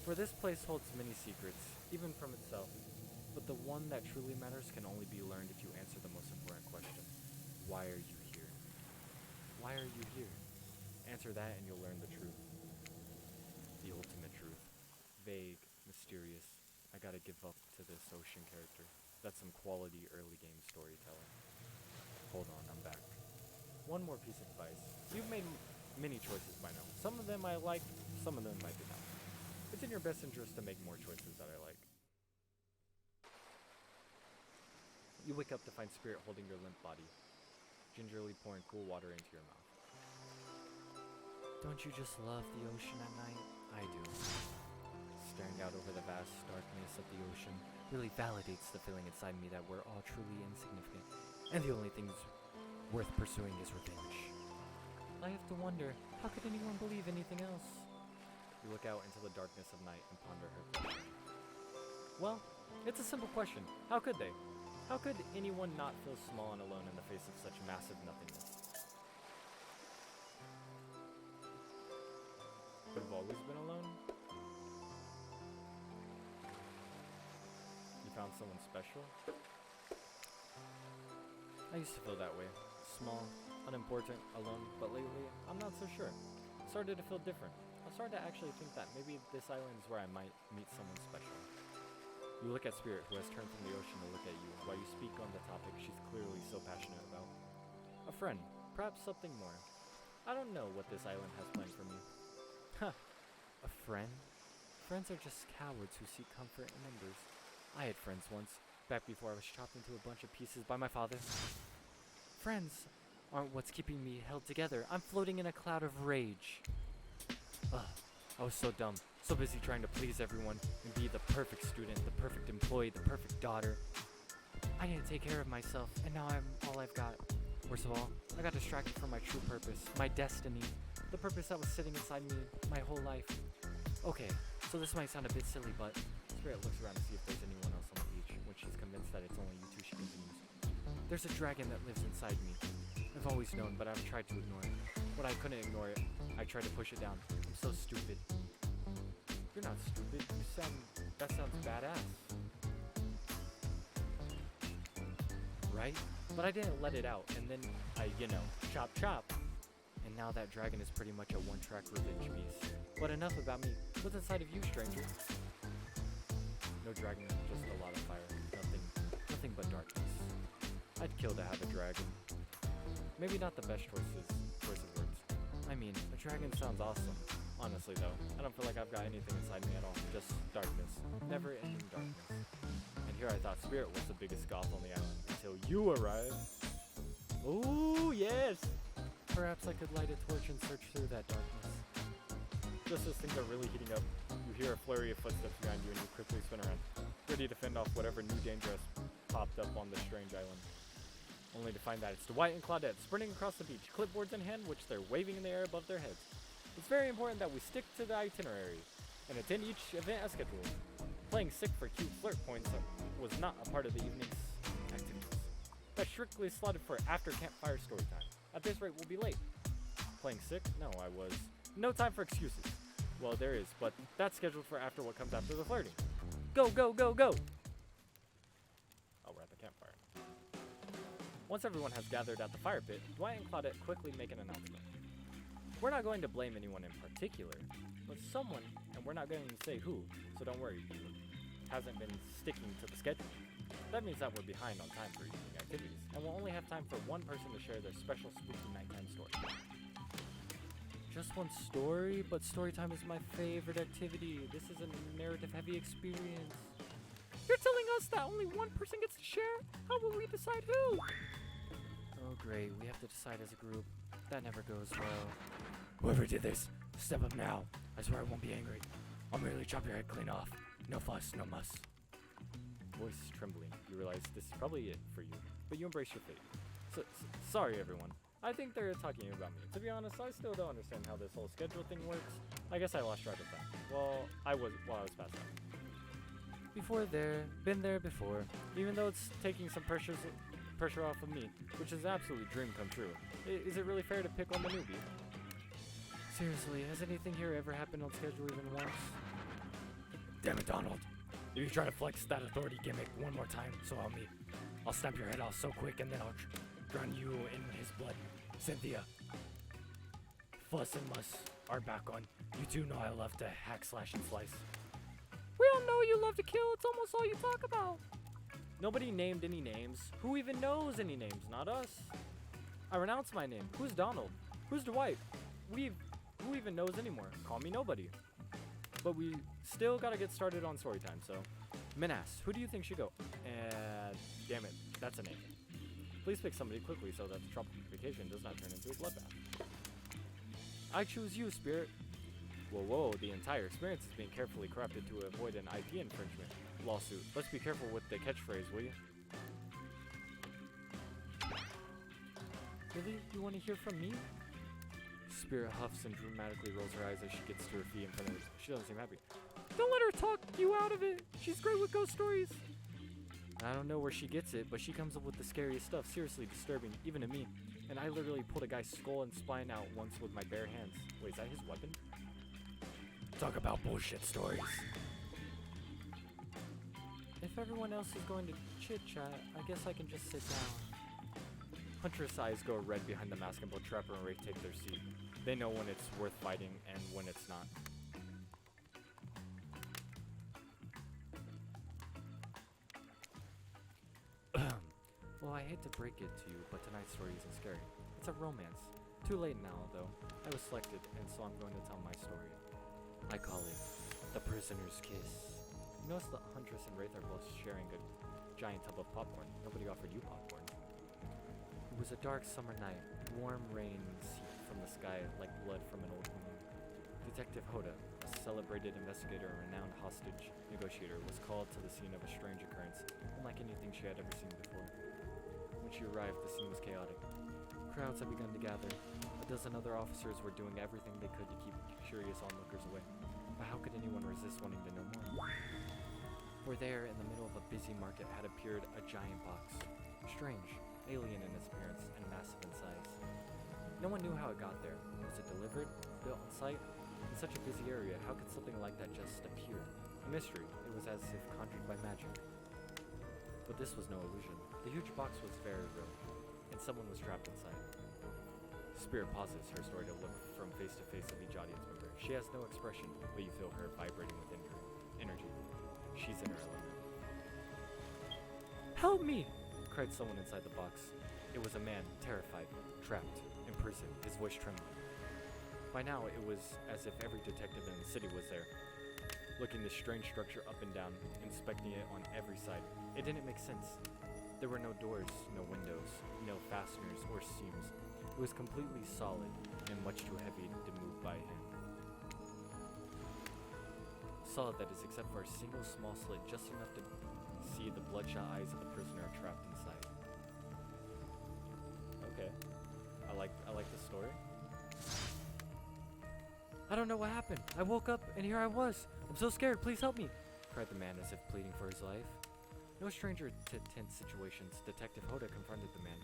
For this place holds many secrets, even from itself. But the one that truly matters can only be learned if you answer the most important Why are you here? Why are you here? Answer that and you'll learn the truth. The ultimate truth. Vague, mysterious. I gotta give up to this ocean character. That's some quality early game storytelling. Hold on, I'm back. One more piece of advice. You've made many choices by now. Some of them I like, some of them I did not. It's in your best interest to make more choices that I like. You wake up to find Spirit holding your limp body, gingerly pouring cool water into your mouth. Don't you just love the ocean at night? I do. Staring out over the vast darkness of the ocean really validates the feeling inside me that we're all truly insignificant, and the only things worth pursuing is revenge. I have to wonder, how could anyone believe anything else? You look out into the darkness of night and ponder her question. Well, it's a simple question. How could they? How could anyone not feel small and alone in the face of such massive nothingness? Could have always been alone? You found someone special? I used to feel that way. Small, unimportant, alone, but lately, I'm not so sure. Started to feel different. I started to actually think that maybe this island is where I might meet someone special. You look at Spirit, who has turned from the ocean to look at you, while you speak on the topic she's clearly so passionate about. A friend, perhaps something more. I don't know what this island has planned for me. Huh. A friend? Friends are just cowards who seek comfort in numbers. I had friends once, back before I was chopped into a bunch of pieces by my father. Friends aren't what's keeping me held together. I'm floating in a cloud of rage. Ugh, I was so dumb, so busy trying to please everyone and be the perfect student, the perfect employee, the perfect daughter. I didn't take care of myself, and now I'm all I've got. Worst of all, I got distracted from my true purpose, my destiny, the purpose that was sitting inside me my whole life. Okay, so this might sound a bit silly, but Spirit looks around to see if there's anyone else on the beach. When she's convinced that it's only you two, she continues. there's a dragon that lives inside me. I've always known, but I've tried to ignore it. When I couldn't ignore it, I tried to push it down. I'm so stupid. You're not stupid. That sounds badass. Right? But I didn't let it out, and then I, chop chop. And now that dragon is pretty much a one-track revenge beast. But enough about me. What's inside of you, stranger? No dragon, just a lot of fire. Nothing but darkness. I'd kill to have a dragon. Maybe not the best choice of words. I mean, a dragon sounds awesome. Honestly though, I don't feel like I've got anything inside me at all. Just darkness. Never-ending darkness. And here I thought Spirit was the biggest goth on the island until you arrived. Ooh, yes! Perhaps I could light a torch and search through that darkness. Just as things are really heating up, you hear a flurry of footsteps behind you and you quickly spin around, ready to fend off whatever new danger has popped up on this strange island. Only to find that it's Dwight and Claudette sprinting across the beach, clipboards in hand, which they're waving in the air above their heads. It's very important that we stick to the itinerary and attend each event as scheduled. Playing sick for cute flirt points was not a part of the evening's activities. That's strictly slotted for after campfire story time. At this rate, we'll be late. Playing sick? No, I was. No time for excuses. Well, there is, but that's scheduled for after what comes after the flirting. Go, go, go, go! Oh, we're at the campfire. Once everyone has gathered at the fire pit, Dwight and Claudette quickly make an announcement. We're not going to blame anyone in particular, but someone, and we're not going to say who, so don't worry, hasn't been sticking to the schedule. That means that we're behind on time for evening activities, and we'll only have time for one person to share their special spooky nighttime story. Just one story, but story time is my favorite activity. This is a narrative-heavy experience. You're telling us that only one person gets to share? How will we decide who? Oh great, we have to decide as a group. That never goes well. Whoever did this, step up now. I swear I won't be angry. I'll merely chop your head clean off. No fuss, no muss. Voice trembling, you realize this is probably it for you, but you embrace your fate. Sorry everyone. I think they're talking about me. To be honest, I still don't understand how this whole schedule thing works. I guess I lost track of time. I was past that. Been there before. Even though it's taking some pressure off of me, which is an absolute dream come true. Is it really fair to pick on the newbie? Seriously, has anything here ever happened on schedule even once? Damn it, Donald. If you try to flex that authority gimmick one more time, so help me. I'll snap your head off so quick and then drown you in his blood. Cynthia. Fuss and Muss are back on. You two know I love to hack, slash, and slice. We all know you love to kill. It's almost all you talk about. Nobody named any names. Who even knows any names? Not us. I renounce my name. Who's Donald? Who's Dwight? Who even knows anymore? Call me nobody. But we still gotta get started on story time, so. Minas, who do you think should go? Damn it, that's a name. Please pick somebody quickly so that the tropical vacation does not turn into a bloodbath. I choose you, Spirit. Whoa, the entire experience is being carefully corrupted to avoid an IP infringement lawsuit. Let's be careful with the catchphrase, will you? Really? You want to hear from me? Spirit huffs and dramatically rolls her eyes as she gets to her feet in front of her. She doesn't seem happy. Don't let her talk you out of it. She's great with ghost stories. I don't know where she gets it, but she comes up with the scariest stuff. Seriously disturbing, even to me. And I literally pulled a guy's skull and spine out once with my bare hands. Wait, is that his weapon? Talk about bullshit stories. If everyone else is going to chit-chat, I guess I can just sit down. Huntress' eyes go red behind the mask and both Trapper and Wraith take their seat. They know when it's worth fighting and when it's not. Well, I hate to break it to you, but tonight's story isn't scary. It's a romance. Too late now, though. I was selected, and so I'm going to tell my story. I call it The Prisoner's Kiss. You notice that Huntress and Wraith are both sharing a giant tub of popcorn. Nobody offered you popcorn. It was a dark summer night. Warm rain seeped from the sky like blood from an old wound. Detective Hoda, a celebrated investigator and renowned hostage negotiator, was called to the scene of a strange occurrence, unlike anything she had ever seen before. When she arrived, the scene was chaotic. Crowds had begun to gather. A dozen other officers were doing everything they could to keep curious onlookers away. But how could anyone resist wanting to know more? For there, in the middle of a busy market, had appeared a giant box. Strange, alien in its appearance, and massive in size. No one knew how it got there. Was it delivered? Built on site? In such a busy area, how could something like that just appear? A mystery. It was as if conjured by magic. But this was no illusion. The huge box was very real, and someone was trapped inside. Spirit pauses her story to look from face to face of each audience member. She has no expression, but you feel her vibrating with energy. She's in her element. Help me! Cried someone inside the box. It was a man, terrified, trapped, imprisoned, his voice trembling. By now, it was as if every detective in the city was there, looking this strange structure up and down, inspecting it on every side. It didn't make sense. There were no doors, no windows, no fasteners or seams. It was completely solid and much too heavy to move by hand. Solid, that is, except for a single small slit just enough to see the bloodshot eyes of the prisoner trapped inside. Okay. I like the story. I don't know what happened. I woke up and here I was. I'm so scared. Please help me, cried the man as if pleading for his life. No stranger to tense situations, Detective Hoda confronted the man.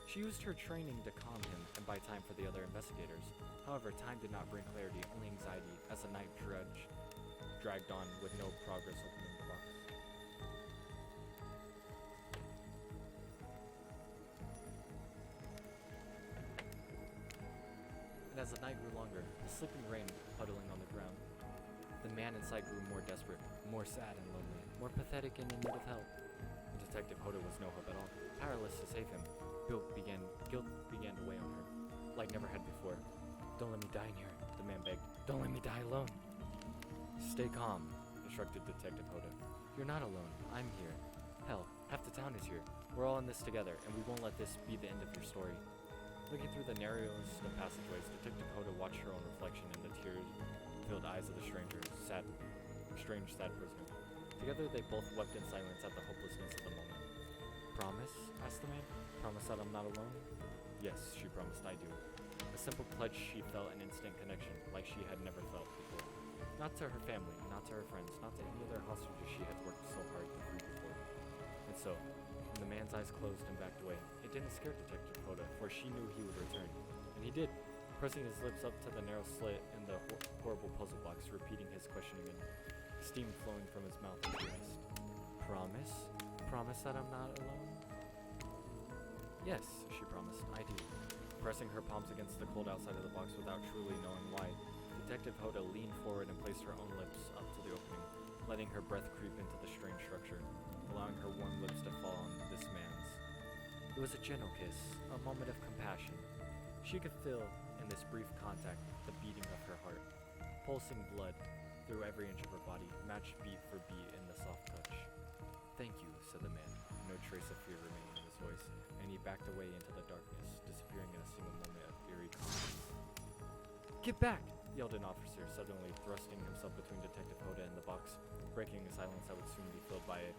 She used her training to calm him and buy time for the other investigators. However, time did not bring clarity, only anxiety, as the night dragged on with no progress opening the box. And as the night grew longer, the slipping rain puddling on the ground, the man inside grew more desperate, more sad and lonely, more pathetic and in need of help. Detective Hoda was no hope at all, powerless to save him. Guilt began to weigh on her, like never had before. Don't let me die in here, the man begged. Don't let me die alone. Stay calm, instructed Detective Hoda. You're not alone. I'm here. Hell, half the town is here. We're all in this together, and we won't let this be the end of your story. Looking through the narrowest of passageways, Detective Hoda watched her own reflection in the tear-filled eyes of the strange, sad prisoner. Together, they both wept in silence at the hopelessness of the moment. Promise? Asked the man. Promise that I'm not alone? Yes, she promised, I do. A simple pledge she felt an instant connection, like she had never felt before. Not to her family, not to her friends, not to any other hostages she had worked so hard to free before. And so, when the man's eyes closed and backed away, it didn't scare Detective Hoda, for she knew he would return. And he did, pressing his lips up to the narrow slit in the horrible puzzle box, repeating his question again, steam flowing from his mouth as he asked, Promise? Promise that I'm not alone? Yes, she promised, I do. Pressing her palms against the cold outside of the box without truly knowing why, Detective Hoda leaned forward and placed her own lips up to the opening, letting her breath creep into the strange structure, allowing her warm lips to fall on this man's. It was a gentle kiss, a moment of compassion. She could feel, in this brief contact, the beating of her heart, pulsing blood through every inch of her body, matched beat for beat in the soft touch. Thank you, said the man, no trace of fear remaining in his voice, and he backed away into the darkness, disappearing in a single moment of eerie calmness. Get back! Yelled an officer, suddenly thrusting himself between Detective Hoda and the box, breaking a silence that would soon be filled by a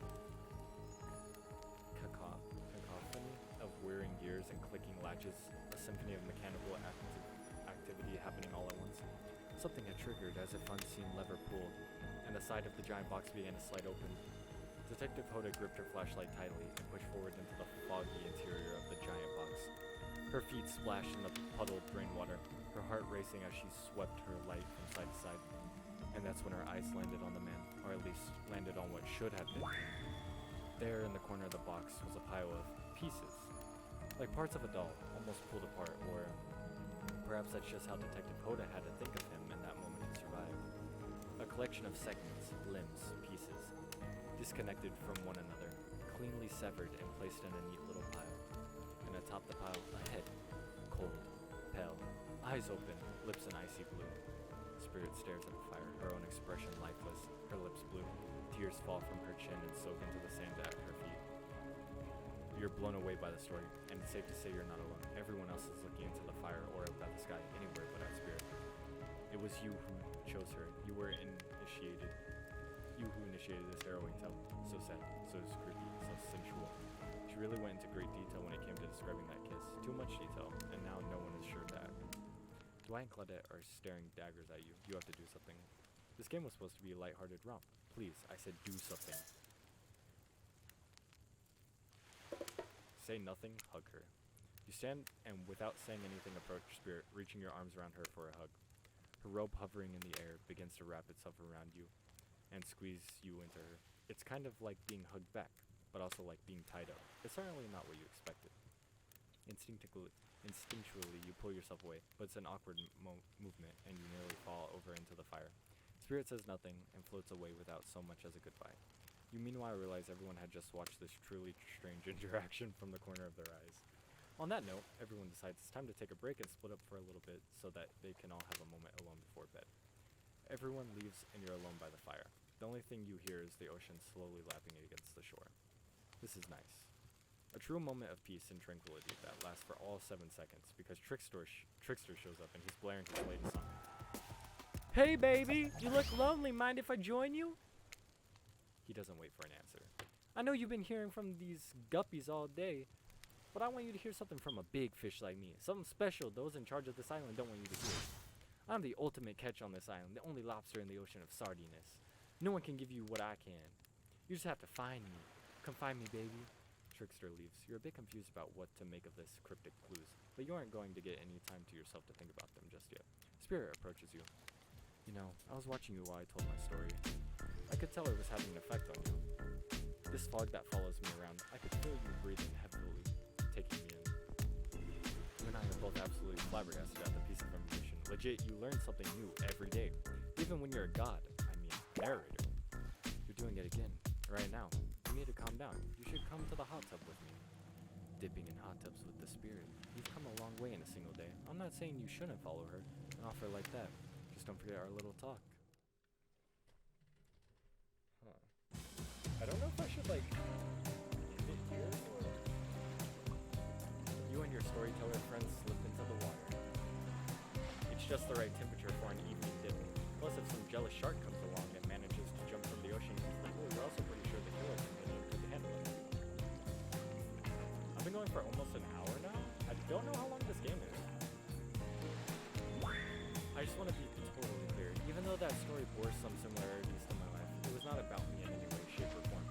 cacophony of whirring gears and clicking latches, a symphony of mechanical activity happening all at once. Something had triggered as if unseen lever pulled, and the side of the giant box began to slide open. Detective Hoda gripped her flashlight tightly and pushed forward into the foggy interior of the giant box. Her feet splashed in the puddled rainwater, her heart racing as she swept her light from side to side. And that's when her eyes landed on the man, or at least landed on what should have been. There in the corner of the box was a pile of pieces, like parts of a doll, almost pulled apart, or perhaps that's just how Detective Hoda had to think of him in that moment to survive. A collection of segments, limbs, pieces, disconnected from one another, cleanly severed and placed in a neat little pile. And atop the pile, a head, cold, pale, eyes open, lips an icy blue. Spirit stares at the fire, her own expression lifeless, her lips blue. Tears fall from her chin and soak into the sand at her feet. You're blown away by the story, and it's safe to say you're not alone. Everyone else is looking into the fire or up at the sky, anywhere but at Spirit. It was you who chose her. You who initiated this harrowing tale. So sad, so creepy, so sensual. She really went into great detail when it came to describing that kiss. Too much detail, and now no one is sure to act. Dwight and Claudette are staring daggers at you. You have to do something. This game was supposed to be a lighthearted romp. Please, I said do something. Say nothing, hug her. You stand and without saying anything approach Spirit, reaching your arms around her for a hug. Her robe hovering in the air begins to wrap itself around you and squeeze you into her. It's kind of like being hugged back, but also like being tied up. It's certainly not what you expected. Instinctually, you pull yourself away, but it's an awkward movement, and you nearly fall over into the fire. Spirit says nothing and floats away without so much as a goodbye. You meanwhile realize everyone had just watched this truly strange interaction from the corner of their eyes. On that note, everyone decides it's time to take a break and split up for a little bit so that they can all have a moment alone before bed. Everyone leaves and you're alone by the fire. The only thing you hear is the ocean slowly lapping against the shore. This is nice. A true moment of peace and tranquility that lasts for all 7 seconds because Trickster shows up and he's blaring his latest song. Hey baby, you look lonely, mind if I join you? He doesn't wait for an answer. I know you've been hearing from these guppies all day, but I want you to hear something from a big fish like me. Something special those in charge of this island don't want you to hear. I'm the ultimate catch on this island, the only lobster in the ocean of sardiness. No one can give you what I can. You just have to find me. Come find me, baby. Trickster leaves. You're a bit confused about what to make of this cryptic clues, but you aren't going to get any time to yourself to think about them just yet. Spirit approaches you. You know, I was watching you while I told my story. I could tell it was having an effect on you. This fog that follows me around, I could feel you breathing heavily, taking me in. You and I are both absolutely flabbergasted at the piece of information. Legit, you learn something new every day. Even when you're a god, narrator. You're doing it again, right now. You need to calm down. You should come to the hot tub with me. Dipping in hot tubs with the Spirit. You've come a long way in a single day. I'm not saying you shouldn't follow her, an offer like that. Just don't forget our little talk. Huh. I don't know if I should, end it here, or... You and your storyteller friends slip into the water. It's just the right temperature for an evening dip. Plus, if some jealous shark comes along and manages to jump from the ocean into the pool, you're also pretty sure the killer can handle it. I've been going for almost an hour now. I don't know how long this game is. I just want to be totally clear. Even though that story bore some similarities to my life, it was not about me in any way, shape, or form.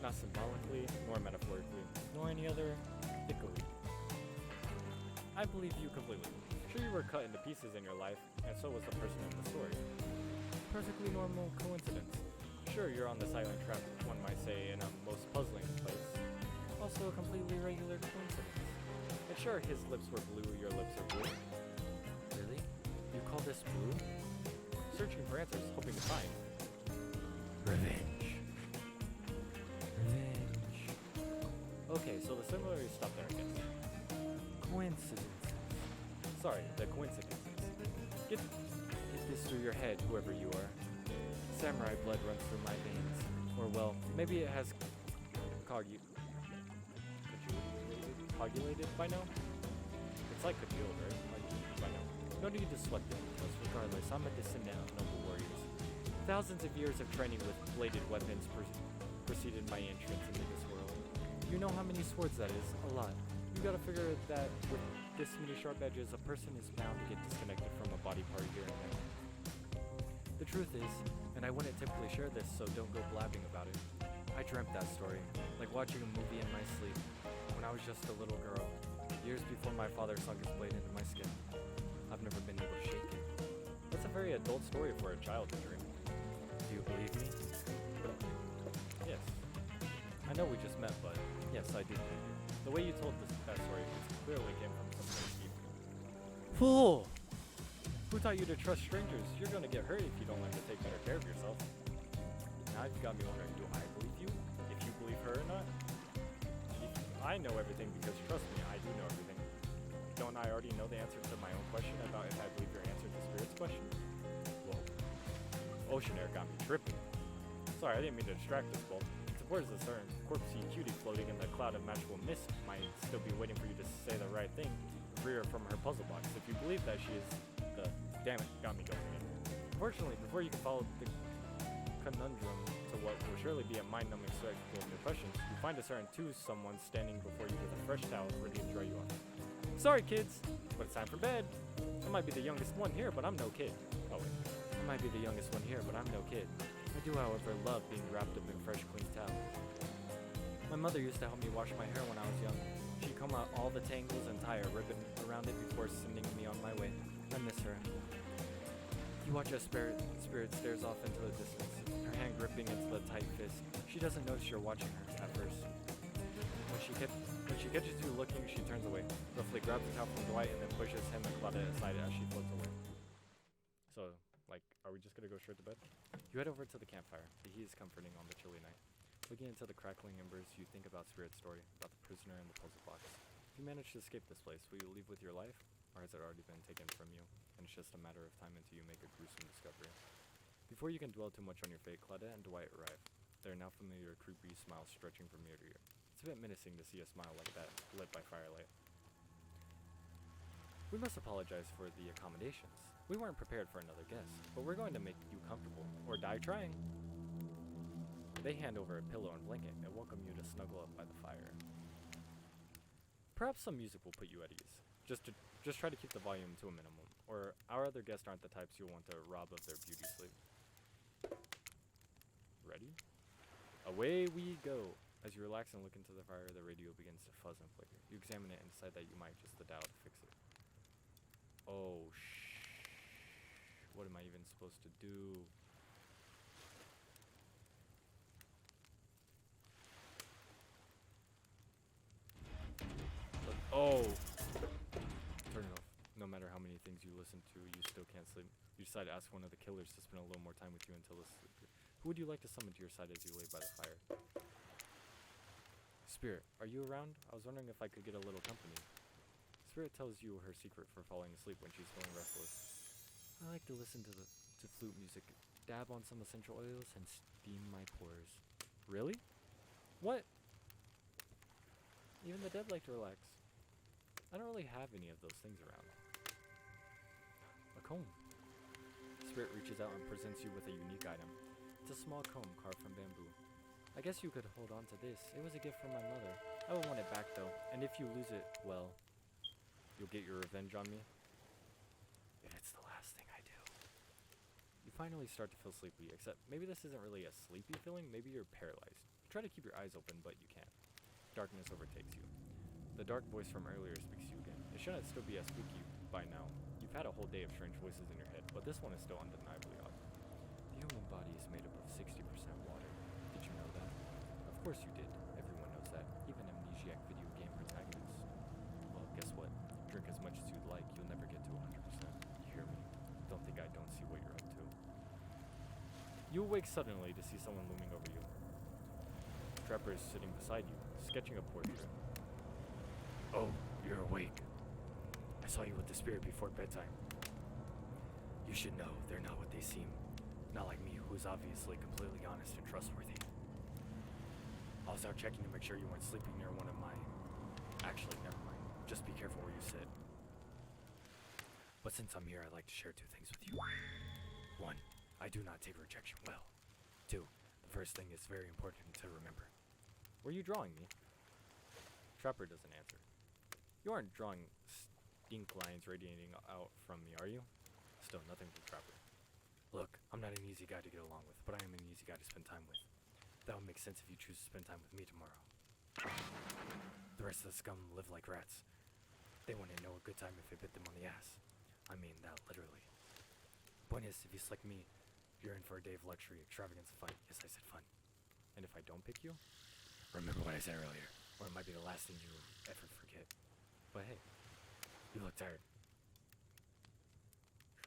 Not symbolically, nor metaphorically, nor any other thickly. I believe you completely. Sure, you were cut into pieces in your life, and so was the person in the story. Perfectly normal coincidence. Sure, you're on this island trapped, one might say, in a most puzzling place. Also a completely regular coincidence. Sure, his lips were blue, your lips are blue. Really? You call this blue? Searching for answers, hoping to find. Revenge. Revenge. Okay, so the similarities stop there, I guess. Coincidence. Sorry, the coincidences. Get this through your head, whoever you are. Samurai blood runs through my veins. Or, well, maybe it has coagulated by now? It's like congealed, right? Like, by now. No need to sweat the details. Regardless, I'm a descendant of noble warriors. Thousands of years of training with bladed weapons preceded my entrance into this world. You know how many swords that is? A lot. You gotta figure that with this many sharp edges, a person is bound to get disconnected from a body part here and there. The truth is, and I wouldn't typically share this, so don't go blabbing about it, I dreamt that story, like watching a movie in my sleep, when I was just a little girl, years before my father sunk his blade into my skin. I've never been able to shake it. That's a very adult story for a child to dream. Do you believe me? Yes. I know we just met, but yes, I do believe you. The way you told that story clearly came from some place deep. Fool! Who taught you to trust strangers? You're gonna get hurt if you don't learn to take better care of yourself. Now you've got me wondering, do I believe you? If you believe her or not? I know everything because trust me, I do know everything. Don't I already know the answer to my own question about if I believe your answer to Spirit's question? Whoa. Ocean air got me tripping. Sorry, I didn't mean to distract us both. Suppose a certain corpsey cutie floating in the cloud of magical mist might still be waiting for you to say the right thing, free her from her puzzle box. If you believe that she is the... Damn it, got me going again. Unfortunately, before you can follow the conundrum to what will surely be a mind-numbing spectacle of new questions, you find a certain someone standing before you with a fresh towel ready to throw you off. Sorry, kids, but it's time for bed. I might be the youngest one here, but I'm no kid. Oh, wait. I might be the youngest one here, but I'm no kid. I do, however, love being wrapped up in fresh, clean towel. My mother used to help me wash my hair when I was young. She'd comb out all the tangles and tie a ribbon around it before sending me on my way. I miss her. You watch as Spirit stares off into the distance, her hand gripping into the tight fist. She doesn't notice you're watching her at first. When she catches you looking, she turns away, roughly grabs the towel from Dwight, and then pushes him and Claudette aside as she floats away. So, like, are we just gonna go straight to bed? You head over to the campfire. The heat is comforting on the chilly night. Looking into the crackling embers, you think about Spirit's story, about the prisoner and the puzzle box. If you manage to escape this place, will you leave with your life? Or has it already been taken from you, and it's just a matter of time until you make a gruesome discovery? Before you can dwell too much on your fate, Claudette and Dwight arrive. Their now familiar creepy smile stretching from ear to ear. It's a bit menacing to see a smile like that, lit by firelight. We must apologize for the accommodations. We weren't prepared for another guest, but we're going to make you comfortable, or die trying. They hand over a pillow and blanket and welcome you to snuggle up by the fire. Perhaps some music will put you at ease. Just try to keep the volume to a minimum, or our other guests aren't the types you'll want to rob of their beauty sleep. Ready? Away we go! As you relax and look into the fire, the radio begins to fuzz and flicker. You examine it and decide that you might just the dial to fix it. Oh, what am I even supposed to do? Look, oh! Turn it off. No matter how many things you listen to, you still can't sleep. You decide to ask one of the killers to spend a little more time with you until the sleep. Who would you like to summon to your side as you lay by the fire? Spirit, are you around? I was wondering if I could get a little company. Spirit tells you her secret for falling asleep when she's feeling restless. I like to listen to flute music, dab on some essential oils, and steam my pores. Really? What? Even the dead like to relax. I don't really have any of those things around. A comb. Spirit reaches out and presents you with a unique item. It's a small comb carved from bamboo. I guess you could hold on to this. It was a gift from my mother. I would want it back though, and if you lose it, well, you'll get your revenge on me. If it's the last thing I do. You finally start to feel sleepy, except maybe this isn't really a sleepy feeling, maybe you're paralyzed. You try to keep your eyes open, but you can't. Darkness overtakes you. The dark voice from earlier speaks to you again. It shouldn't still be as spooky by now. You've had a whole day of strange voices in your head, but this one is still undeniably odd. The human body is made up of 60% water. Did you know that? Of course you did. Everyone knows that. Even amnesiac video game protagonists. Well, guess much as you'd like, you'll never get to 100%. You hear me? Don't think I don't see what you're up to. You awake suddenly to see someone looming over you. Trapper is sitting beside you, sketching a portrait. Oh, you're awake. I saw you with the spirit before bedtime. You should know they're not what they seem. Not like me, who is obviously completely honest and trustworthy. I was out checking to make sure you weren't sleeping near one of my... Actually, never mind. Just be careful where you sit. But since I'm here, I'd like to share 2 things with you. 1, I do not take rejection well. 2, the first thing is very important to remember. Were you drawing me? Trapper doesn't answer. You aren't drawing stink lines radiating out from me, are you? Still, nothing from Trapper. Look, I'm not an easy guy to get along with, but I am an easy guy to spend time with. That would make sense if you choose to spend time with me tomorrow. The rest of the scum live like rats. They wouldn't know a good time if it bit them on the ass. I mean that literally. Point is, if you select me, you're in for a day of luxury, extravagance, and fun. Yes, I said fun. And if I don't pick you, remember what I said earlier, or it might be the last thing you ever forget. But hey, you look tired.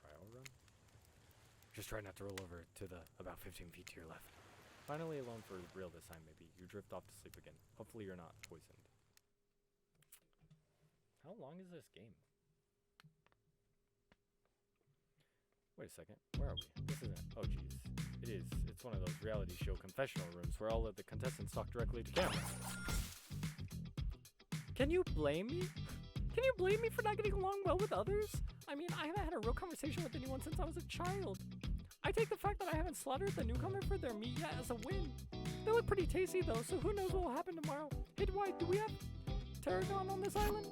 Trial run? Just try not to roll over to the about 15 feet to your left. Finally alone for real this time, maybe. You drift off to sleep again. Hopefully you're not poisoned. How long is this game? Wait a second. Where are we? This isn't... Oh, jeez. It is. It's one of those reality show confessional rooms where all of the contestants talk directly to camera. Can you blame me? Can you blame me for not getting along well with others? I mean, I haven't had a real conversation with anyone since I was a child. I take the fact that I haven't slaughtered the newcomer for their meat yet as a win. They look pretty tasty though, so who knows what will happen tomorrow. Hey Dwight, do we have tarragon on this island?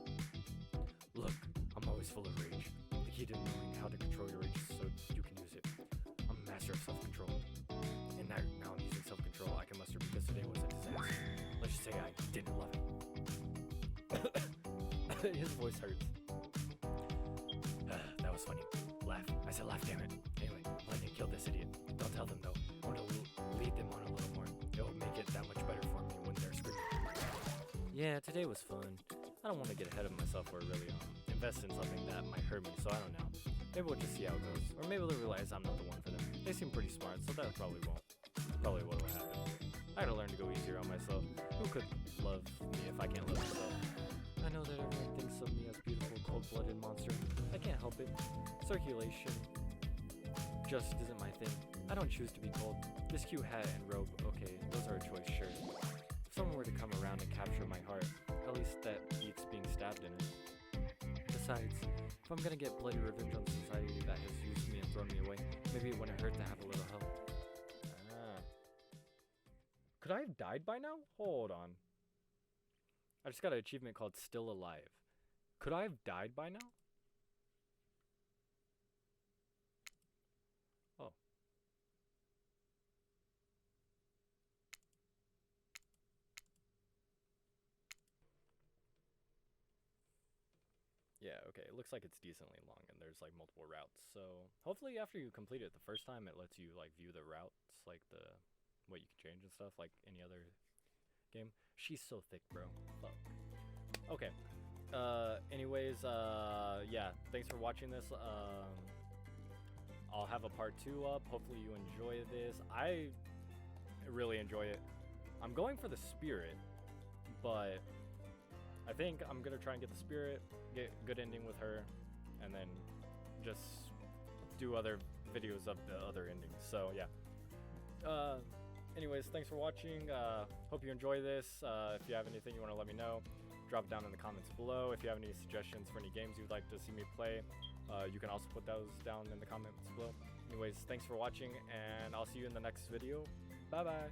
Look, I'm always full of rage. The key to knowing how to control your rage is so you can use it. I'm a master of self-control. And now I'm using self-control I can muster because today was a disaster. Let's just say I didn't love it. His voice hurts. That was funny. Laugh. I said laugh, damn it. Anyway, let me kill this idiot. Don't tell them though. I want to lead them on a little more. It'll make it that much better for me when they're screaming. Yeah, today was fun. I don't want to get ahead of myself or really invest in something that might hurt me, so I don't know. Maybe we'll just see how it goes. Or maybe they'll realize I'm not the one for them. They seem pretty smart, so that probably won't. Probably what'll happen. I gotta learn to go easier on myself. Who could love me if I can't love myself? I know that everyone thinks of me as beautiful, cold-blooded monster. I can't help it. Circulation just isn't my thing. I don't choose to be cold. This cute hat and robe, okay, those are a choice, sure. If someone were to come around and capture my heart, at least that beats being stabbed in it. Besides, if I'm gonna get bloody revenge on society that has used me and thrown me away, maybe it wouldn't hurt to have a little help. Could I have died by now? Hold on. I just got an achievement called Still Alive. Could I have died by now? Oh. Yeah, okay. It looks like it's decently long and there's like multiple routes. So hopefully after you complete it the first time, it lets you like view the routes, like the what you can change and stuff like any other game. She's so thick, bro. Fuck. Okay. Anyways, yeah, thanks for watching this. I'll have a part 2 up. Hopefully you enjoy this. I really enjoy it. I'm going for the spirit, but I think I'm gonna try and get the spirit, get a good ending with her, and then just do other videos of the other endings. So yeah. Anyways, thanks for watching. Hope you enjoy this. If you have anything you want to let me know, drop it down in the comments below. If you have any suggestions for any games you'd like to see me play, you can also put those down in the comments below. Anyways, thanks for watching, and I'll see you in the next video. Bye bye.